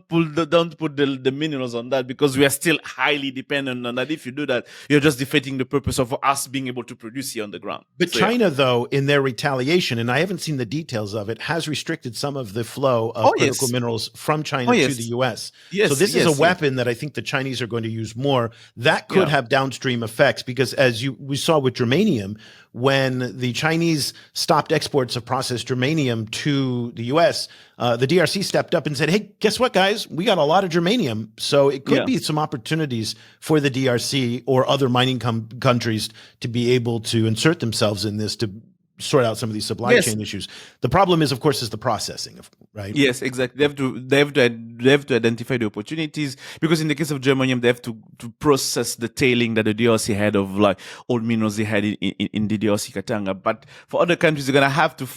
put the minerals on that, because we are still highly dependent on that. If you do that, you're just defeating the purpose of us being able to produce here on the ground. But So, China, though, in their retaliation, and I haven't seen the details of it, has restricted some of the flow of critical minerals from China to the U.S. Yes, So this is yes, a weapon that I think the Chinese are going to use more. That could have downstream effects, because as we saw with germanium, when the Chinese stopped exports of processed germanium to the U.S., the DRC stepped up and said, hey, guess what, guys? We got a lot of germanium. So it could be some opportunities for the DRC or other mining countries to be able to insert themselves in this to sort out some of these supply chain issues. The problem is, of course, is the processing, right? Yes, exactly. They have to identify the opportunities, because in the case of germanium, they have to process the tailing that the DRC had of like old minerals they had in the DRC Katanga. But for other countries, they're gonna have to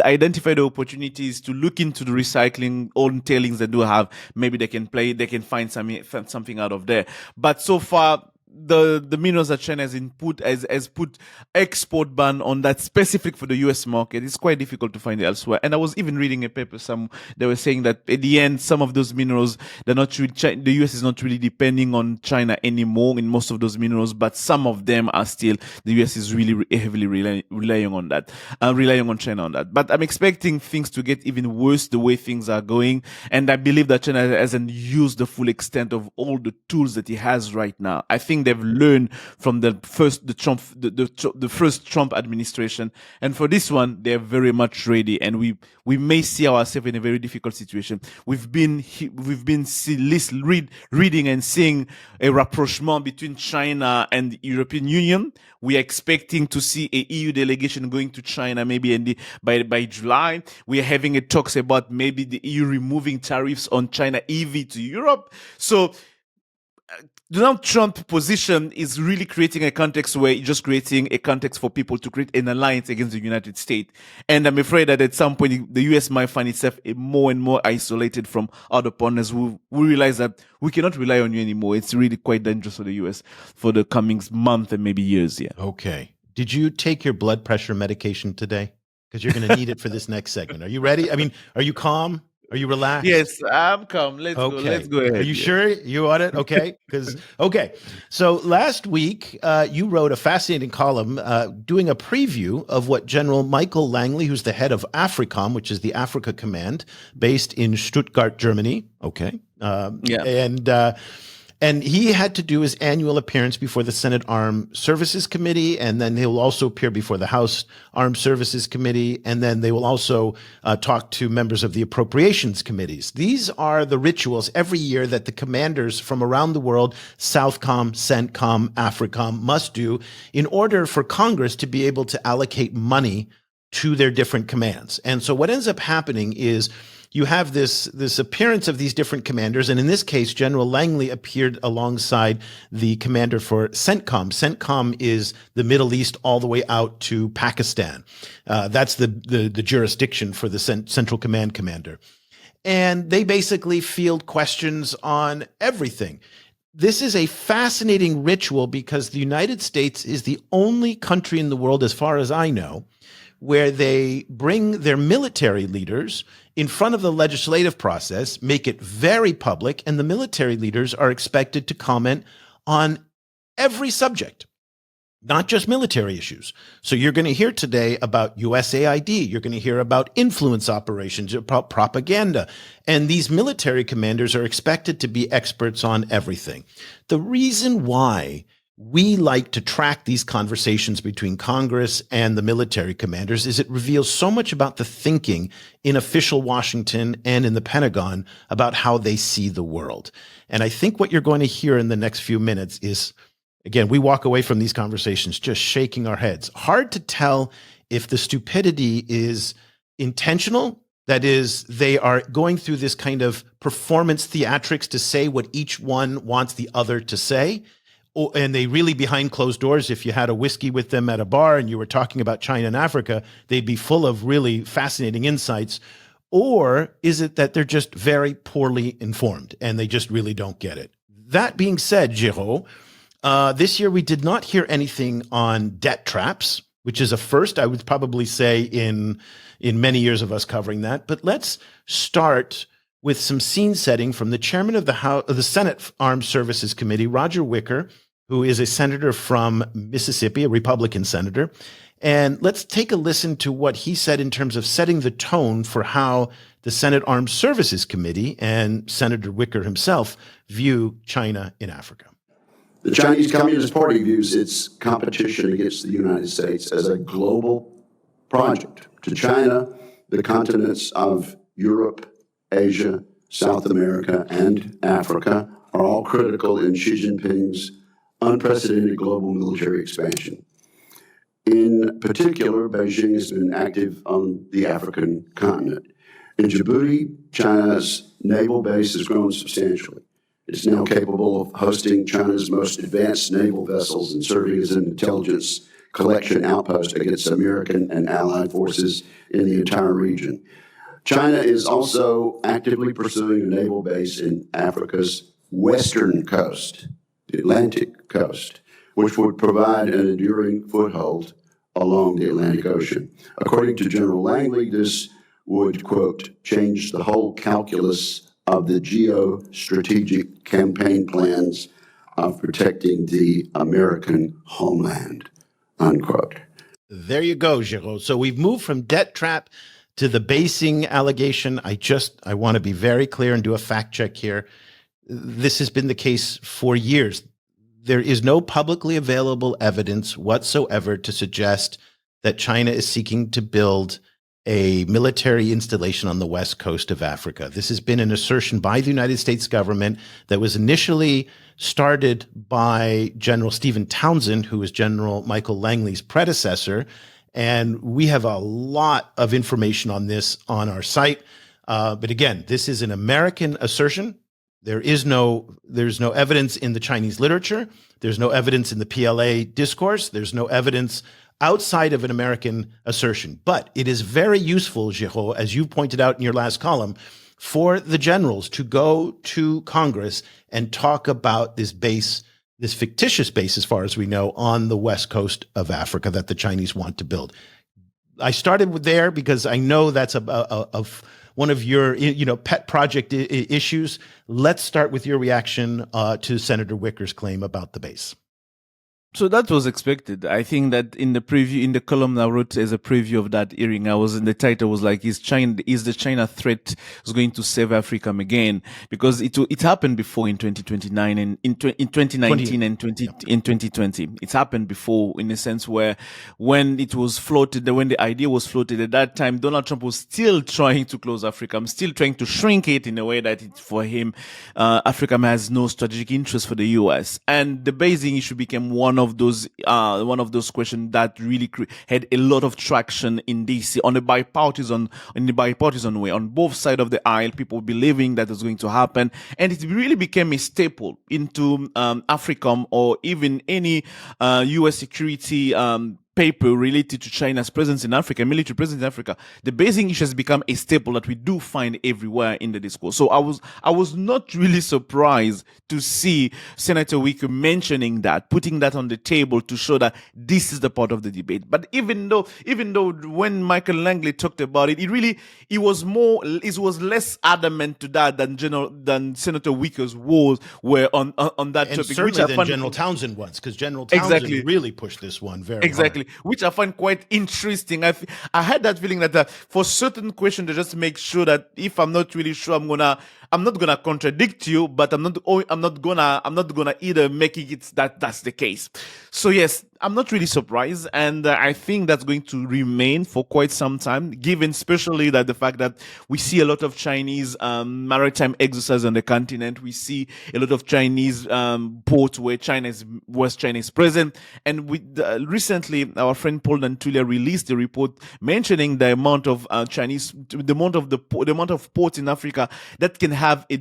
identify the opportunities to look into the recycling old tailings they do have. Maybe they can find something out of there. But so far, the minerals that China has put export ban on that specific for the US market. It's quite difficult to find elsewhere. And I was even reading a paper, they were saying that at the end, some of those minerals, the US is not really depending on China anymore in most of those minerals, but some of them are still, the US is really heavily relying on China on that. But I'm expecting things to get even worse the way things are going. And I believe that China hasn't used the full extent of all the tools that it has right now. I think they've learned from the first Trump administration, and for this one, they're very much ready. And we may see ourselves in a very difficult situation. We've been reading and seeing a rapprochement between China and the European Union. We are expecting to see a EU delegation going to China maybe by July. We are having talks about maybe the EU removing tariffs on China EV to Europe. So Donald Trump's position is really creating a context where it's just creating a context for people to create an alliance against the United States. And I'm afraid that at some point, the US might find itself more and more isolated from other partners who realize that we cannot rely on you anymore. It's really quite dangerous for the US for the coming month and maybe years. Yeah. Okay. Did you take your blood pressure medication today? Because you're going to need it for this next segment. Are you ready? I mean, are you calm? Are you relaxed? Yes, I'm calm. Let's go ahead. Are you sure you on it? Okay. So last week, you wrote a fascinating column doing a preview of what General Michael Langley, who's the head of AFRICOM, which is the Africa Command, based in Stuttgart, Germany. Okay. And he had to do his annual appearance before the Senate Armed Services Committee, and then he'll also appear before the House Armed Services Committee, and then they will also talk to members of the Appropriations Committees. These are the rituals every year that the commanders from around the world, Southcom, CENTCOM, AFRICOM, must do in order for Congress to be able to allocate money to their different commands. And so what ends up happening is you have this appearance of these different commanders. And in this case, General Langley appeared alongside the commander for CENTCOM. CENTCOM is the Middle East all the way out to Pakistan. That's the jurisdiction for the Central Command commander. And they basically field questions on everything. This is a fascinating ritual because the United States is the only country in the world, as far as I know, where they bring their military leaders in front of the legislative process, make it very public, and the military leaders are expected to comment on every subject, not just military issues. So you're going to hear today about USAID. You're going to hear about influence operations, about propaganda. And these military commanders are expected to be experts on everything. The reason why we like to track these conversations between Congress and the military commanders is it reveals so much about the thinking in official Washington and in the Pentagon about how they see the world. And I think what you're going to hear in the next few minutes is, again, we walk away from these conversations just shaking our heads. Hard to tell if the stupidity is intentional. That is, they are going through this kind of performance theatrics to say what each one wants the other to say. And they really, behind closed doors, if you had a whiskey with them at a bar and you were talking about China and Africa, they'd be full of really fascinating insights. Or is it that they're just very poorly informed and they just really don't get it? That being said, Géraud, this year we did not hear anything on debt traps, which is a first, I would probably say, in many years of us covering that. But let's start with some scene setting from the chairman of the Senate Armed Services Committee, Roger Wicker, who is a senator from Mississippi, a Republican senator. And let's take a listen to what he said in terms of setting the tone for how the Senate Armed Services Committee and Senator Wicker himself view China in Africa. The Chinese Communist Party views its competition against the United States as a global project. To China, the continents of Europe, Asia, South America, and Africa are all critical in Xi Jinping's unprecedented global military expansion. In particular, Beijing has been active on the African continent. In Djibouti, China's naval base has grown substantially. It's now capable of hosting China's most advanced naval vessels and serving as an intelligence collection outpost against American and allied forces in the entire region. China is also actively pursuing a naval base in Africa's western coast, the Atlantic coast, which would provide an enduring foothold along the Atlantic Ocean. According to General Langley, this would, quote, change the whole calculus of the geostrategic campaign plans of protecting the American homeland, unquote. There you go, Géraud. So we've moved from debt trap to the basing allegation. I want to be very clear and do a fact check here. This has been the case for years. There is no publicly available evidence whatsoever to suggest that China is seeking to build a military installation on the west coast of Africa. This has been an assertion by the United States government that was initially started by General Stephen Townsend, who was General Michael Langley's predecessor. And we have a lot of information on this on our site. But again, this is an American assertion. There's no evidence in the Chinese literature. There's no evidence in the PLA discourse. There's no evidence outside of an American assertion. But it is very useful, Géraud, as you pointed out in your last column, for the generals to go to Congress and talk about this base, this fictitious base, as far as we know, on the west coast of Africa that the Chinese want to build. I started with there because I know that's one of your pet project issues. Let's start with your reaction to Senator Wicker's claim about the base. So that was expected. I think that in the column I wrote as a preview of that hearing, the title was like, is the China threat is going to save Africa again? Because it happened before in 2029 and in 2019 and in 2020. It happened before in a sense where when it was floated, when the idea was floated at that time, Donald Trump was still trying to close Africa. I'm still trying to shrink it in a way that for him, Africa has no strategic interest for the US. And the basing issue became one of those questions that really had a lot of traction in DC in the bipartisan way. On both sides of the aisle, people believing that was going to happen, and it really became a staple into AFRICOM or even any U.S. security paper related to China's presence in Africa, military presence in Africa. The basing issue has become a staple that we do find everywhere in the discourse. So I was not really surprised to see Senator Wicker mentioning that, putting that on the table to show that this is the part of the debate. But even though when Michael Langley talked about it, it was less adamant to that than Senator Wicker's were on that and topic. Certainly which I than found, General Townsend was, because General Townsend really pushed this one very hard. Which I find quite interesting. I had that feeling that for certain questions, they just make sure that if I'm not really sure, I'm not gonna contradict you, but I'm not gonna either making it that's the case. So yes, I'm not really surprised, and I think that's going to remain for quite some time, given especially that the fact that we see a lot of Chinese maritime exercise on the continent. We see a lot of Chinese ports where China is present, and recently our friend Paul Nantulia released a report mentioning the amount of the amount of ports in Africa that can have a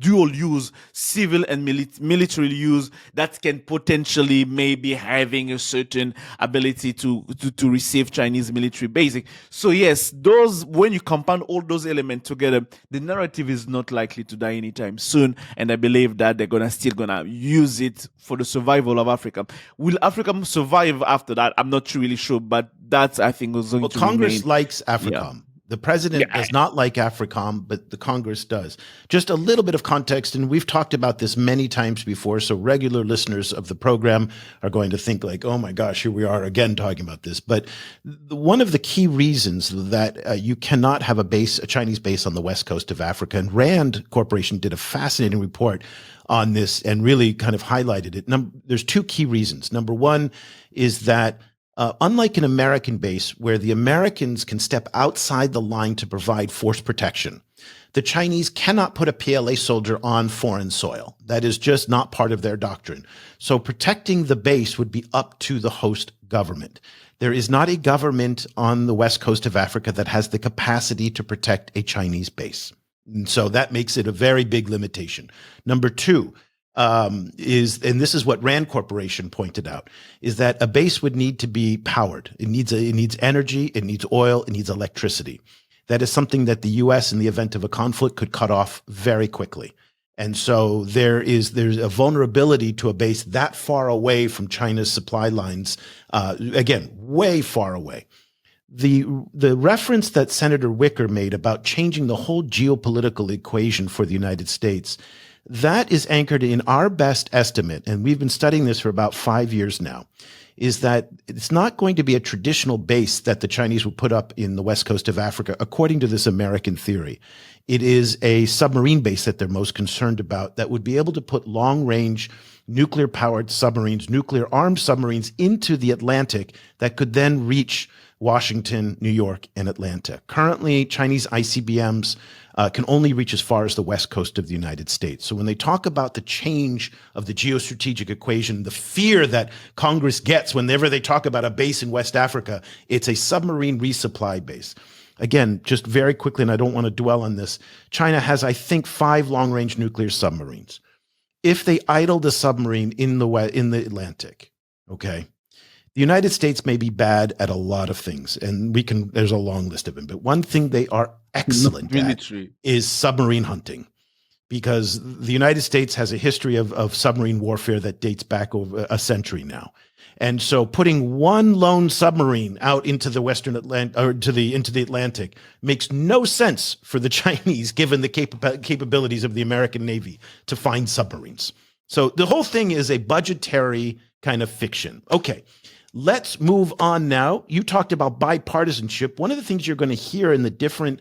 dual use, civil and military use, that can potentially maybe having a certain ability to receive Chinese military basic. So yes, when you compound all those elements together, the narrative is not likely to die anytime soon. And I believe that they're still gonna use it for the survival of Africa. Will Africa survive after that? I'm not really sure, but that's, I think, was going to Congress remain. likes AFRICOM. The president does not like AFRICOM, but the Congress does. Just a little bit of context, and we've talked about this many times before, so regular listeners of the program are going to think like, oh my gosh, here we are again talking about this. But one of the key reasons that you cannot have a Chinese base on the west coast of Africa, and RAND Corporation did a fascinating report on this and really kind of highlighted it. There's two key reasons. Number one is that unlike an American base where the Americans can step outside the line to provide force protection, the Chinese cannot put a PLA soldier on foreign soil. That is just not part of their doctrine. So protecting the base would be up to the host government. There is not a government on the west coast of Africa that has the capacity to protect a Chinese base. And so that makes it a very big limitation. Number two, and this is what RAND Corporation pointed out, is that a base would need to be powered. It needs energy, it needs oil, it needs electricity. That is something that the U.S. in the event of a conflict could cut off very quickly. And so there's a vulnerability to a base that far away from China's supply lines, again, way far away. The reference that Senator Wicker made about changing the whole geopolitical equation for the United States, that is anchored in our best estimate, and we've been studying this for about 5 years now, is that it's not going to be a traditional base that the Chinese will put up in the west coast of Africa, according to this American theory. It is a submarine base that they're most concerned about that would be able to put long-range nuclear-powered submarines, nuclear-armed submarines into the Atlantic that could then reach Washington, New York, and Atlanta. Currently, Chinese ICBMs can only reach as far as the west coast of the United States. So when they talk about the change of the geostrategic equation, the fear that Congress gets whenever they talk about a base in West Africa, it's a submarine resupply base. Again, just very quickly, and I don't want to dwell on this, China has, I think, 5 long-range nuclear submarines. If they idled a submarine in the Atlantic, okay, the United States may be bad at a lot of things, and there's a long list of them, but one thing they are excellent at is submarine hunting, because the United States has a history of submarine warfare that dates back over a century now. And so putting one lone submarine out into the Western Atlantic, or into the Atlantic, makes no sense for the Chinese, given the capabilities of the American Navy to find submarines. So the whole thing is a budgetary kind of fiction. Okay. Let's move on now. You talked about bipartisanship. One of the things you're going to hear in the different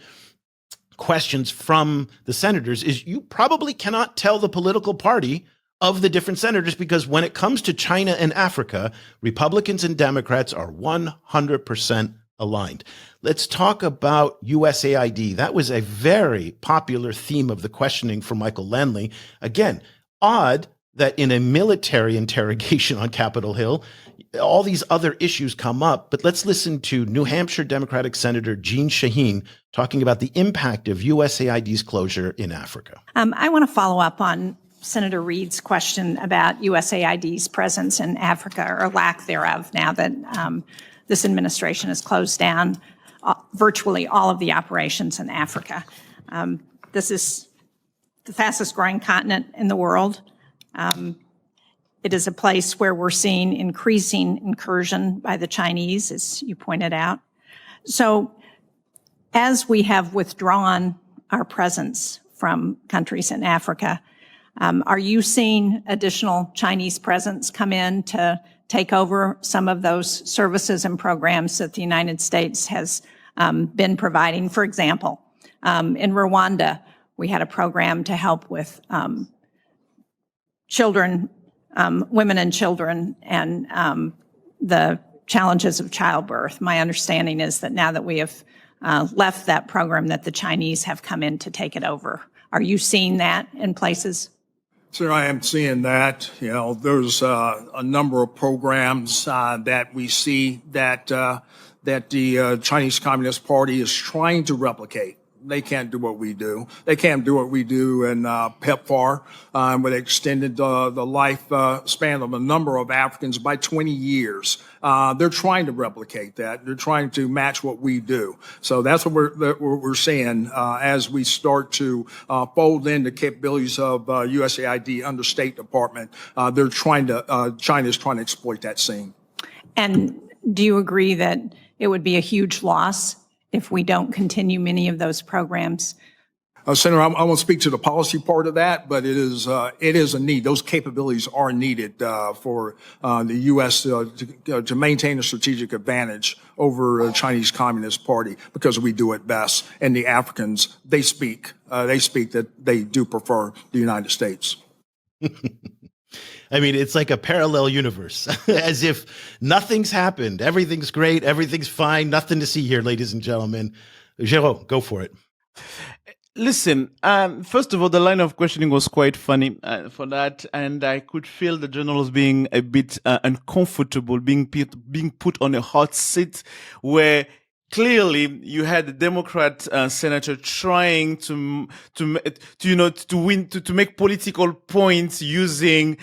questions from the senators is you probably cannot tell the political party of the different senators, because when it comes to China and Africa, Republicans and Democrats are 100% aligned. Let's talk about USAID. That was a very popular theme of the questioning for Michael Langley. Again, odd that in a military interrogation on Capitol Hill, all these other issues come up. But let's listen to New Hampshire Democratic Senator Jeanne Shaheen talking about the impact of USAID's closure in Africa. I want to follow up on Senator Reid's question about USAID's presence in Africa, or lack thereof, now that this administration has closed down virtually all of the operations in Africa. This is the fastest growing continent in the world. It is a place where we're seeing increasing incursion by the Chinese, as you pointed out. So as we have withdrawn our presence from countries in Africa, are you seeing additional Chinese presence come in to take over some of those services and programs that the United States has been providing? For example, in Rwanda, we had a program to help with children, women and children, and the challenges of childbirth. My understanding is that now that we have left that program, that the Chinese have come in to take it over. Are you seeing that in places? Sir, I am seeing that. You know, there's a number of programs that we see that the Chinese Communist Party is trying to replicate. They can't do what we do. They can't do what we do in PEPFAR, where they extended the life span of a number of Africans by 20 years. They're trying to replicate that. They're trying to match what we do. So that's what we're seeing as we start to fold in the capabilities of USAID under State Department. China's trying to exploit that scene. And do you agree that it would be a huge loss if we don't continue many of those programs? Senator, I won't speak to the policy part of that, but it is a need. Those capabilities are needed for the U.S. To maintain a strategic advantage over the Chinese Communist Party, because we do it best. And the Africans, they speak that they do prefer the United States. I mean, it's like a parallel universe, as if nothing's happened. Everything's great. Everything's fine. Nothing to see here, ladies and gentlemen. Géraud, go for it. Listen, first of all, the line of questioning was quite funny for that, and I could feel the journalists being a bit uncomfortable, being put on a hot seat where clearly you had the Democrat senator trying to make political points using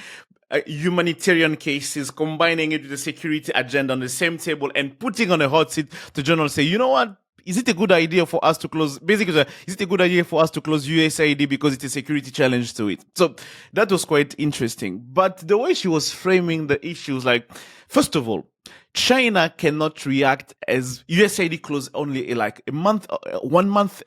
humanitarian cases, combining it with the security agenda on the same table and putting on a hot seat the journalists say, you know what? Is it a good idea for us to close? Basically, is it a good idea for us to close USAID because it's a security challenge to it? So that was quite interesting. But the way she was framing the issues, like, first of all, China cannot react as USAID closed only like one month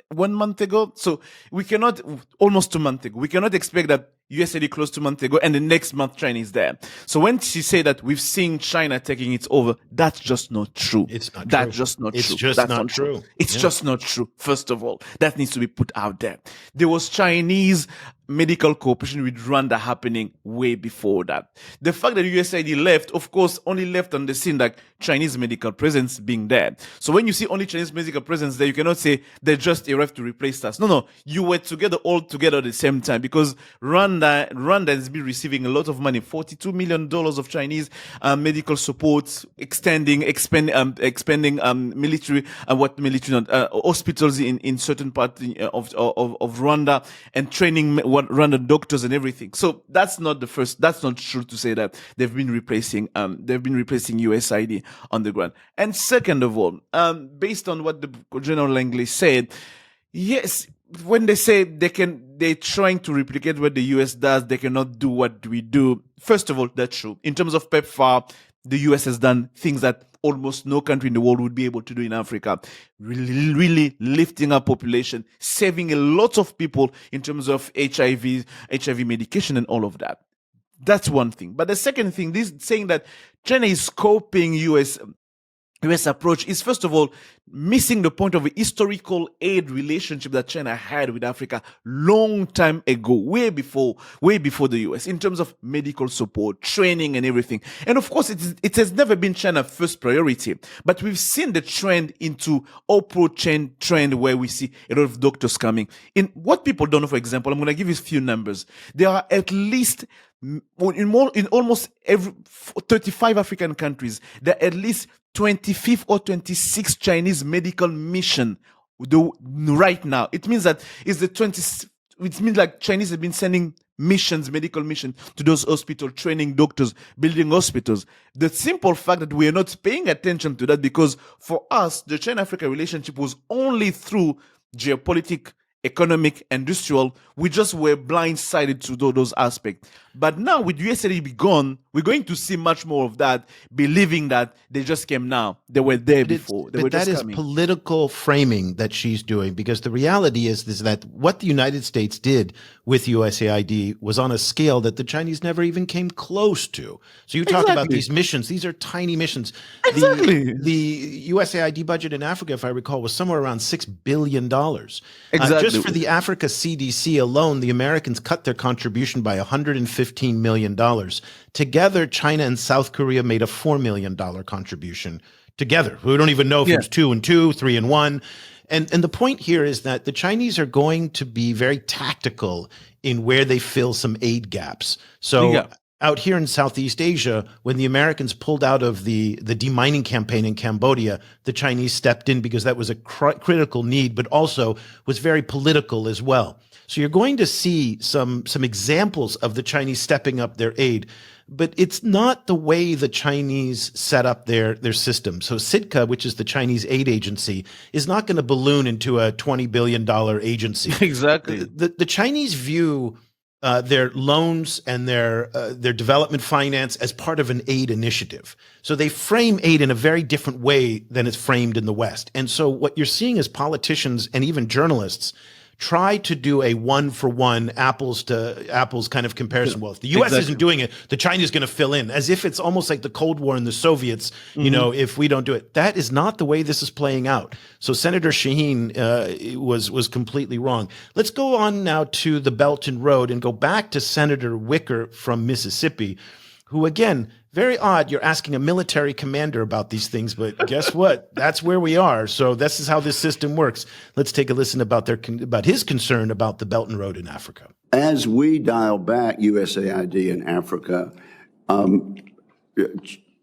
ago. So we cannot, almost 2 months ago, we cannot expect that USAID closed 2 months ago and the next month China is there. So when she said that we've seen China taking it over, that's just not true. It's not that's true. Just not it's true. Just that's not true. It's just not true. First of all, that needs to be put out there. There was Chinese medical cooperation with Rwanda happening way before that. The fact that USAID left, of course, only left on the scene like Chinese medical presence being there. So when you see only Chinese medical presence there, you cannot say they just arrived to replace us. No, you were all together at the same time, because Rwanda has been receiving a lot of money, $42 million of Chinese medical support, expanding military hospitals in certain parts of Rwanda, and training Rwandan doctors and everything. So that's not true to say that they've been replacing USAID on the ground. And second of all, based on what the General Langley said, yes, when they say they're trying to replicate what the US does, they cannot do what we do. First of all, that's true. In terms of PEPFAR, the US has done things that almost no country in the world would be able to do in Africa. Really lifting up population, saving a lot of people in terms of HIV medication and all of that. That's one thing. But the second thing, this saying that China is copying US approach, is first of all missing the point of a historical aid relationship that China had with Africa long time ago, way before the US, in terms of medical support, training and everything. And of course, it has never been China's first priority, but we've seen the trend into trend where we see a lot of doctors coming in. What people don't know, for example, I'm going to give you a few numbers. There are at least in almost every 35 African countries, there are at least 25 or 26 Chinese medical mission right now. It means that it means like Chinese have been sending medical mission to those hospitals, training doctors, building hospitals. The simple fact that we are not paying attention to that, because for us, the China-Africa relationship was only through geopolitical, economic, industrial. We just were blindsided to those aspects. But now with USAID gone, we're going to see much more of that, believing that they just came now. They were there before. But that is political framing that she's doing, because the reality is that what the United States did with USAID was on a scale that the Chinese never even came close to. So you talk about these missions. These are tiny missions. Exactly. The USAID budget in Africa, if I recall, was somewhere around $6 billion. Exactly. Just for the Africa CDC alone, the Americans cut their contribution by $115 million. Together, China and South Korea made a $4 million contribution together. We don't even know if it was 2 and 2, 3 and 1. And the point here is that the Chinese are going to be very tactical in where they fill some aid gaps. So out here in Southeast Asia, when the Americans pulled out of the demining campaign in Cambodia, the Chinese stepped in because that was a critical need, but also was very political as well. So you're going to see some examples of the Chinese stepping up their aid, but it's not the way the Chinese set up their system. So CIDCA, which is the Chinese aid agency, is not going to balloon into a $20 billion agency. Exactly. The Chinese view their loans and their development finance as part of an aid initiative. So they frame aid in a very different way than it's framed in the West. And so what you're seeing is politicians and even journalists try to do a one-for-one, apples-to-apples kind of comparison. Well, if the U.S. isn't doing it, the China's going to fill in, as if it's almost like the Cold War and the Soviets, if we don't do it. That is not the way this is playing out. So Senator Shaheen was completely wrong. Let's go on now to the Belt and Road and go back to Senator Wicker from Mississippi, who, again, very odd. You're asking a military commander about these things, but guess what? That's where we are. So this is how this system works. Let's take a listen about his concern about the Belt and Road in Africa. As we dial back USAID in Africa,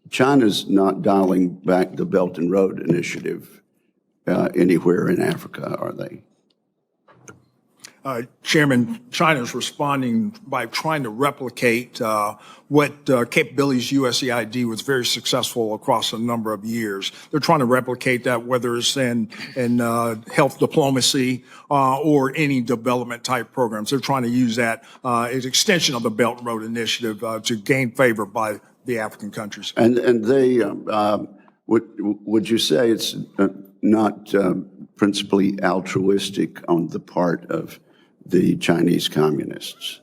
China's not dialing back the Belt and Road Initiative anywhere in Africa, are they? Chairman, China is responding by trying to replicate what capabilities USAID was very successful across a number of years. They're trying to replicate that, whether it's in health diplomacy or any development type programs. They're trying to use that as extension of the Belt and Road Initiative to gain favor by the African countries. And they would you say it's not principally altruistic on the part of the Chinese communists?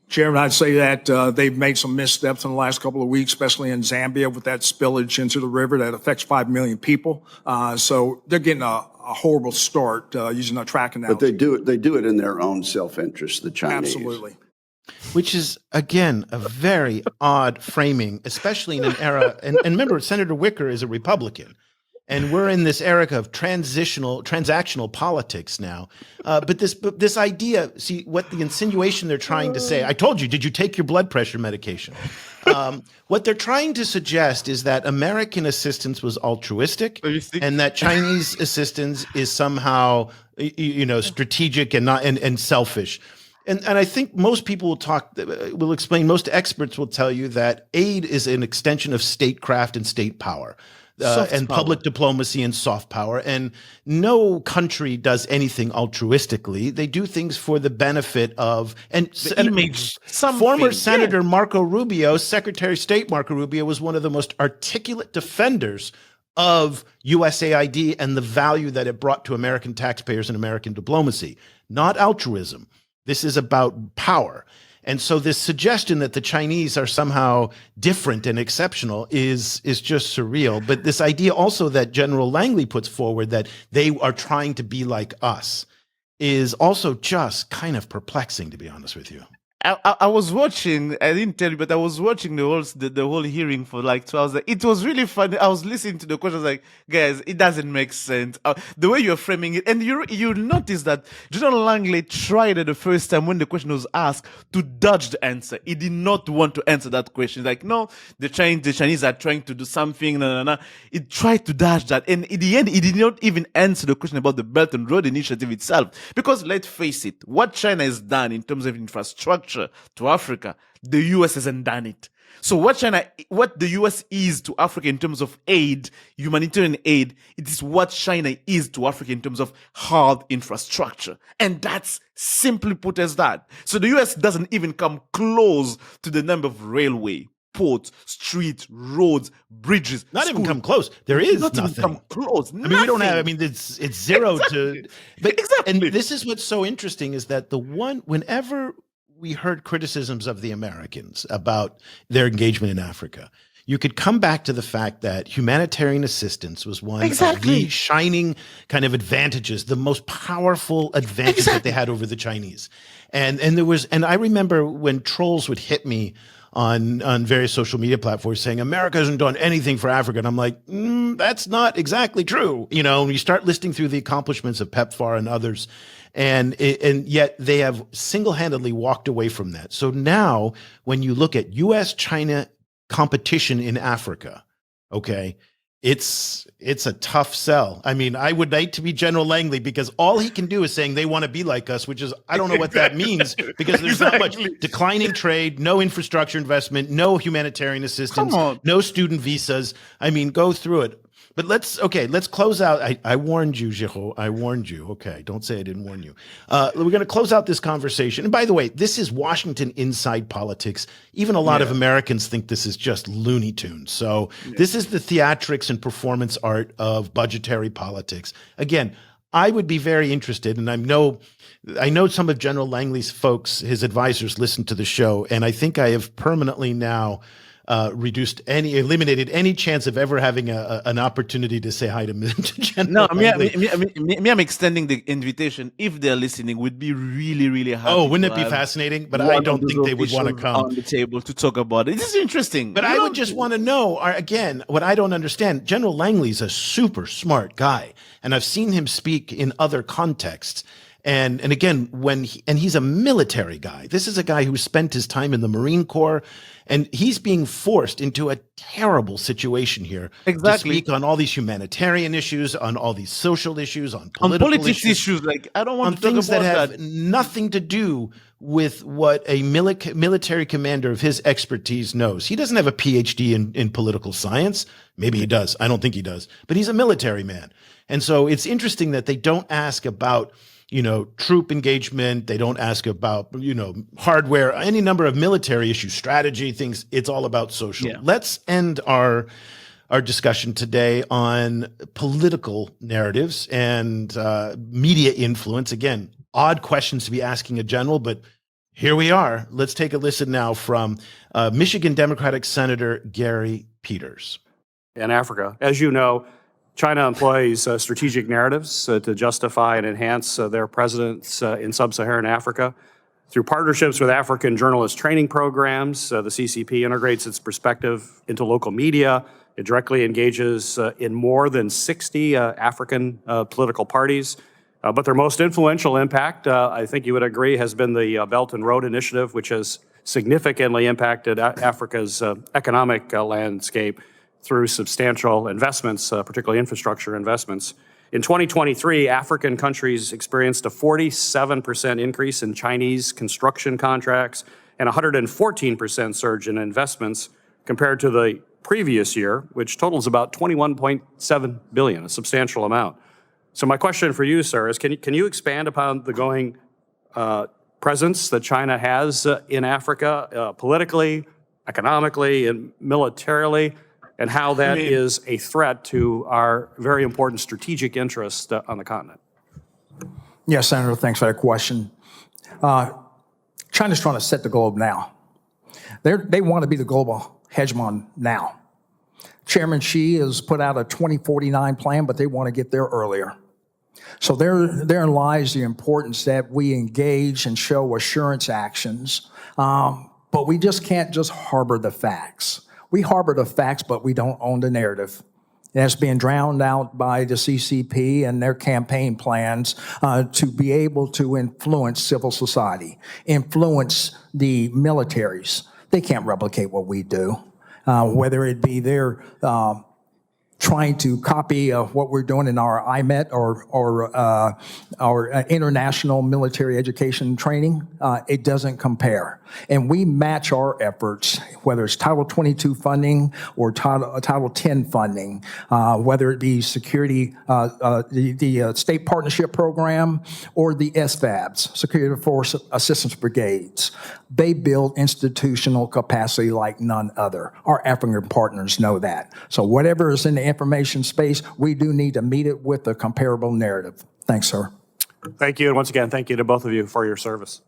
Chairman, I'd say that they've made some missteps in the last couple of weeks, especially in Zambia with that spillage into the river that affects 5 million people. So they're getting a horrible start using a tracking analogy. But they do it in their own self-interest, the Chinese. Absolutely. Which is, again, a very odd framing, especially in an era. And remember, Senator Wicker is a Republican. And we're in this era of transactional politics now. But this idea, see, what the insinuation they're trying to say, I told you, did you take your blood pressure medication? What they're trying to suggest is that American assistance was altruistic and that Chinese assistance is somehow, strategic and not and selfish. And I think most people will explain, most experts will tell you that aid is an extension of statecraft and state power. And public diplomacy and soft power. And no country does anything altruistically. They do things for the benefit of former Senator Marco Rubio, Secretary of State Marco Rubio, was one of the most articulate defenders of USAID and the value that it brought to American taxpayers and American diplomacy. Not altruism. This is about power. And so this suggestion that the Chinese are somehow different and exceptional is just surreal. But this idea also that General Langley puts forward that they are trying to be like us is also just kind of perplexing, to be honest with you. I was watching, I didn't tell you, but I was watching the whole hearing for like 2 hours. It was really funny. I was listening to the questions like, guys, it doesn't make sense. The way you're framing it. And you'll notice that General Langley tried it the first time when the question was asked to dodge the answer. He did not want to answer that question. Like, no, the Chinese are trying to do something. He tried to dodge that. And in the end, he did not even answer the question about the Belt and Road Initiative itself. Because let's face it, what China has done in terms of infrastructure to Africa, the US hasn't done it. So what the US is to Africa in terms of aid, humanitarian aid, it is what China is to Africa in terms of hard infrastructure. And that's simply put as that. So the US doesn't even come close to the number of railway, ports, streets, roads, bridges. Not even come close. There is not nothing. Even come close. I mean, we don't have. I mean, it's zero exactly. to. But, exactly. And this is what's so interesting is that whenever we heard criticisms of the Americans about their engagement in Africa, you could come back to the fact that humanitarian assistance was one of the shining kind of advantages, the most powerful advantage that they had over the Chinese. And I remember when trolls would hit me on various social media platforms saying America hasn't done anything for Africa. And I'm like, that's not exactly true. You know, you start listing through the accomplishments of PEPFAR and others, and yet they have single-handedly walked away from that. So now when you look at U.S.-China competition in Africa, okay, it's a tough sell. I mean, I would like to be General Langley because all he can do is saying they want to be like us, which is, I don't know what that means because there's not much declining trade, no infrastructure investment, no humanitarian assistance, no student visas. I mean, go through it. But let's close out. I warned you, Géraud. I warned you. Okay, don't say I didn't warn you. We're going to close out this conversation. And by the way, this is Washington inside politics. Even a lot of Americans think this is just Looney Tunes. So this is the theatrics and performance art of budgetary politics. Again, I would be very interested, and I know some of General Langley's folks, his advisors, listen to the show, and I think I have permanently now eliminated any chance of ever having an opportunity to say hi to General Langley. I'm extending the invitation. If they're listening, would be really, really happy. Oh, wouldn't it be fascinating? But I don't think they would want to come on the table to talk about it. This is interesting. But I would just want to know, again, what I don't understand. General Langley's a super smart guy, and I've seen him speak in other contexts. And again, he's a military guy. This is a guy who spent his time in the Marine Corps, and he's being forced into a terrible situation here to speak on all these humanitarian issues, on all these social issues, on political issues. Like, I don't want to talk things about that have nothing to do with what a military commander of his expertise knows. He doesn't have a PhD in political science. Maybe he does. I don't think he does. But he's a military man. And so it's interesting that they don't ask about troop engagement. They don't ask about, hardware, any number of military issues, strategy, things. It's all about social. Yeah. Let's end our discussion today on political narratives and media influence. Again, odd questions to be asking a general, but here we are. Let's take a listen now from Michigan Democratic Senator Gary Peters. In Africa, as you know, China employs strategic narratives to justify and enhance their presence in sub-Saharan Africa. Through partnerships with African journalist training programs, the CCP integrates its perspective into local media. It directly engages in more than 60 African political parties. But their most influential impact, I think you would agree, has been the Belt and Road Initiative, which has significantly impacted Africa's economic landscape through substantial investments, particularly infrastructure investments. In 2023, African countries experienced a 47% increase in Chinese construction contracts and 114% surge in investments compared to the previous year, which totals about $21.7 billion, a substantial amount. So my question for you, sir, is can you expand upon the growing presence that China has in Africa, politically, economically, and militarily, and how that is a threat to our very important strategic interest on the continent? Yes, Senator, thanks for that question. China's trying to set the globe now. They want to be the global hegemon now. Chairman Xi has put out a 2049 plan, but they want to get there earlier. So therein lies the importance that we engage and show assurance actions, but we just can't just harbor the facts. We harbor the facts, but we don't own the narrative. That's being drowned out by the CCP and their campaign plans to be able to influence civil society, influence the militaries. They can't replicate what we do, whether it be their trying to copy what we're doing in our IMET or our international military education training. It doesn't compare. And we match our efforts, whether it's Title 22 funding or Title 10 funding, whether it be security, the State Partnership Program, or the SFABs, Security Force Assistance Brigades. They build institutional capacity like none other. Our African partners know that. So whatever is in the information space, we do need to meet it with a comparable narrative. Thanks, sir. Thank you. And once again, thank you to both of you for your service.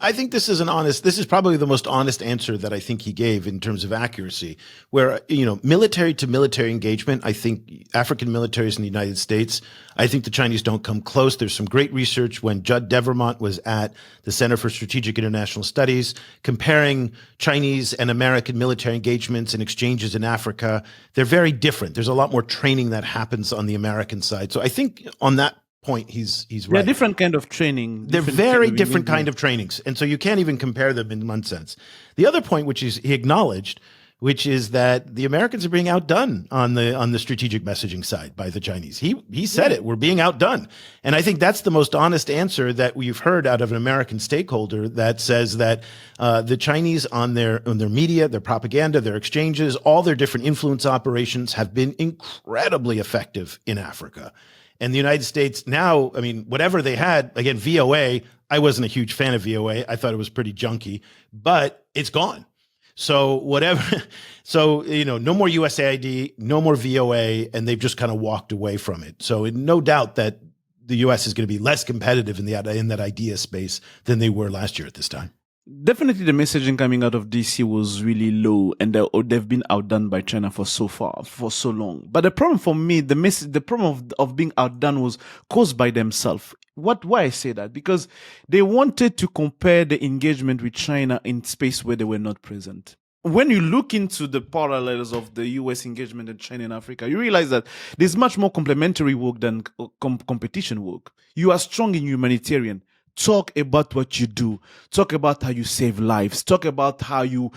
I think this is probably the most honest answer that I think he gave in terms of accuracy, where, military to military engagement, I think African militaries in the United States, I think the Chinese don't come close. There's some great research when Judd Devermont was at the Center for Strategic International Studies, comparing Chinese and American military engagements and exchanges in Africa. They're very different. There's a lot more training that happens on the American side. So I think on that point, he's right. They're different kind of training. They're very different kind of trainings. And so you can't even compare them in one sense. The other point, which is he acknowledged, which is that the Americans are being outdone on the strategic messaging side by the Chinese. He said it, we're being outdone. And I think that's the most honest answer that we've heard out of an American stakeholder that says that the Chinese on their media, their propaganda, their exchanges, all their different influence operations have been incredibly effective in Africa. And the United States now, whatever they had, again, VOA, I wasn't a huge fan of VOA. I thought it was pretty junky, but it's gone. So no more USAID, no more VOA, and they've just kind of walked away from it. So no doubt that the U.S. is going to be less competitive in that idea space than they were last year at this time. Definitely the messaging coming out of DC was really low, and they've been outdone by China for so long. But the problem for me, the problem of being outdone was caused by themselves. Why I say that? Because they wanted to compare the engagement with China in space where they were not present. When you look into the parallels of the US engagement in China and Africa, you realize that there's much more complementary work than competition work. You are strong in humanitarian. Talk about what you do. Talk about how you save lives. Talk about how you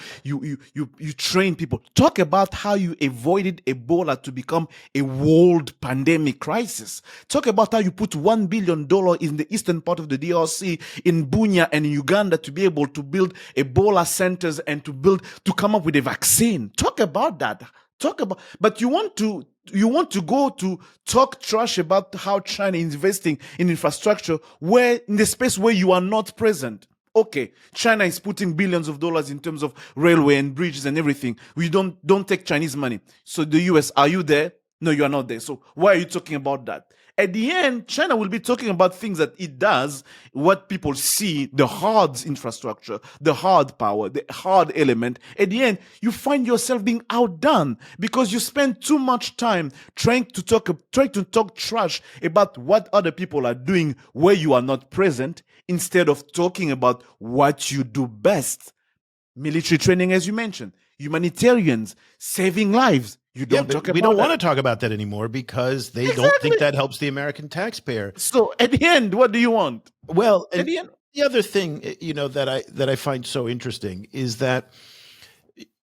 train people. Talk about how you avoided Ebola to become a world pandemic crisis. Talk about how you put $1 billion in the eastern part of the DRC, in Bunia and in Uganda, to be able to build Ebola centers and to come up with a vaccine. Talk about that. But you want to go to talk trash about how China is investing in infrastructure where in the space where you are not present. Okay, China is putting billions of dollars in terms of railway and bridges and everything. We don't take Chinese money. So the US, are you there? No, you are not there. So why are you talking about that? At the end, China will be talking about things that it does, what people see, the hard infrastructure, the hard power, the hard element. At the end, you find yourself being outdone because you spend too much time trying to talk trash about what other people are doing where you are not present, instead of talking about what you do best. Military training, as you mentioned, humanitarians, saving lives. We don't want to talk about that anymore because they don't think that helps the American taxpayer. So at the end, what do you want? Well, at the end, the other thing, that I find so interesting is that,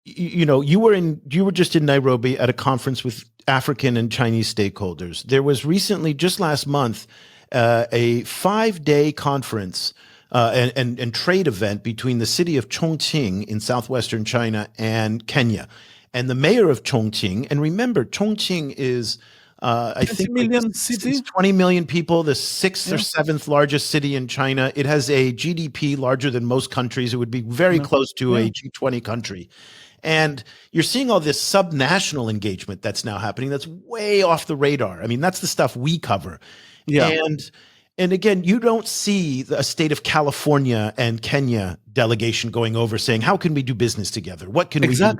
you were just in Nairobi at a conference with African and Chinese stakeholders. There was recently, just last month, a 5-day conference and trade event between the city of Chongqing in southwestern China and Kenya. And the mayor of Chongqing, and remember, Chongqing is, I think, 20 million people, the 6th or 7th largest city in China. It has a GDP larger than most countries. It would be very close to a G20 country. And you're seeing all this subnational engagement that's now happening that's way off the radar. That's the stuff we cover. Yeah. And again, you don't see a state of California and Kenya delegation going over saying, how can we do business together? What can we do?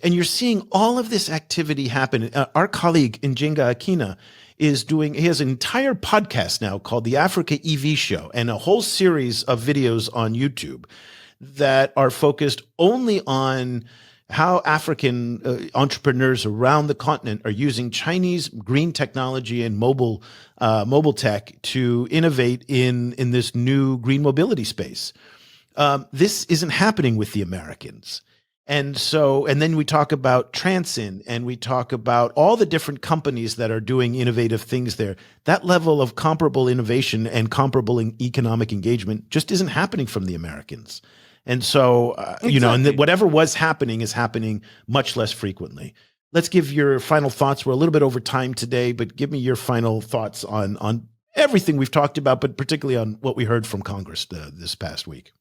And you're seeing all of this activity happen. Our colleague Njinga Akina he has an entire podcast now called the Africa EV Show and a whole series of videos on YouTube that are focused only on how African entrepreneurs around the continent are using Chinese green technology and mobile tech to innovate in this new green mobility space. This isn't happening with the Americans. And then we talk about Transin and we talk about all the different companies that are doing innovative things there. That level of comparable innovation and comparable economic engagement just isn't happening from the Americans. And so, and whatever was happening is happening much less frequently. Let's give your final thoughts. We're a little bit over time today, but give me your final thoughts on everything we've talked about, but particularly on what we heard from Congress this past week.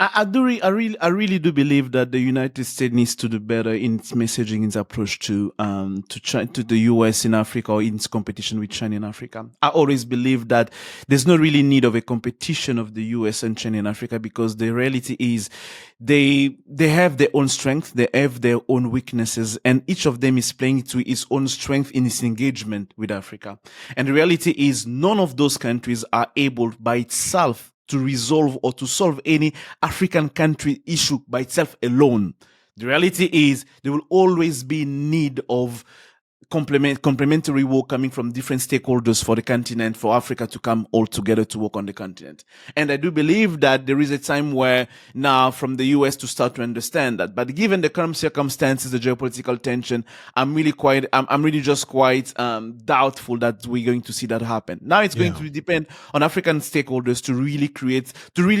I really do believe that the United States needs to do better in its messaging, its approach to the US in Africa, or in its competition with China in Africa. I always believe that there's no really need of a competition of the US and China in Africa, because the reality is they have their own strength, they have their own weaknesses, and each of them is playing to its own strength in its engagement with Africa. And the reality is none of those countries are able by itself to resolve or to solve any African country issue by itself alone. The reality is there will always be need of complementary work coming from different stakeholders for the continent, for Africa to come all together to work on the continent. And I do believe that there is a time where now from the US to start to understand that. But given the current circumstances, the geopolitical tension, I'm really just quite doubtful that we're going to see that happen. Now it's going to depend on African stakeholders to really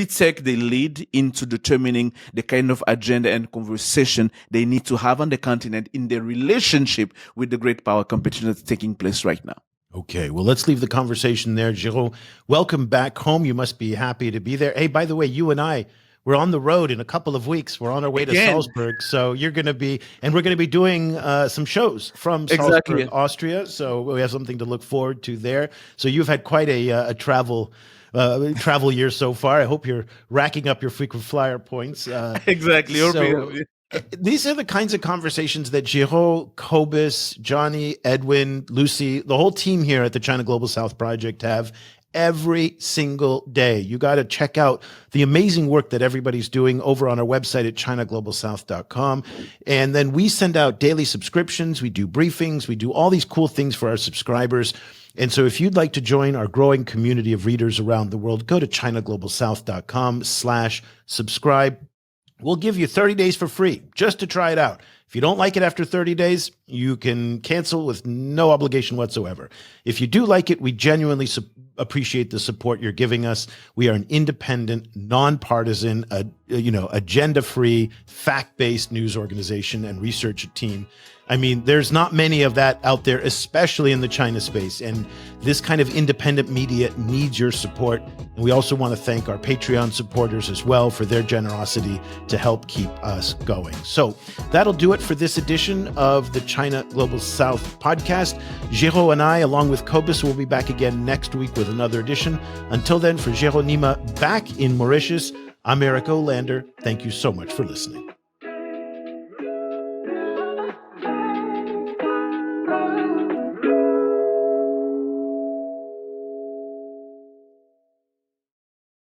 take the lead into determining the kind of agenda and conversation they need to have on the continent in their relationship with the great power competition that's taking place right now. Okay, well, let's leave the conversation there. Géraud, welcome back home. You must be happy to be there. Hey, by the way, you and I, we're on the road in a couple of weeks. We're on our way to Salzburg. So we're going to be doing some shows from Salzburg, Austria. So we have something to look forward to there. So you've had quite a travel year so far. I hope you're racking up your frequent flyer points. Exactly. These are the kinds of conversations that Géraud, Cobus, Johnny, Edwin, Lucy, the whole team here at the China Global South Project have every single day. You got to check out the amazing work that everybody's doing over on our website at ChinaGlobalSouth.com. And then we send out daily subscriptions. We do briefings. We do all these cool things for our subscribers. And so if you'd like to join our growing community of readers around the world, go to ChinaGlobalSouth.com/subscribe. We'll give you 30 days for free just to try it out. If you don't like it after 30 days, you can cancel with no obligation whatsoever. If you do like it, we genuinely appreciate the support you're giving us. We are an independent, nonpartisan, agenda-free, fact-based news organization and research team. I mean, there's not many of that out there, especially in the China space. And this kind of independent media needs your support. And we also want to thank our Patreon supporters as well for their generosity to help keep us going. So that'll do it for this edition of the China Global South podcast. Géraud and I, along with Cobus, will be back again next week with another edition. Until then, for Géraud Nima back in Mauritius, I'm Eric Olander. Thank you so much for listening.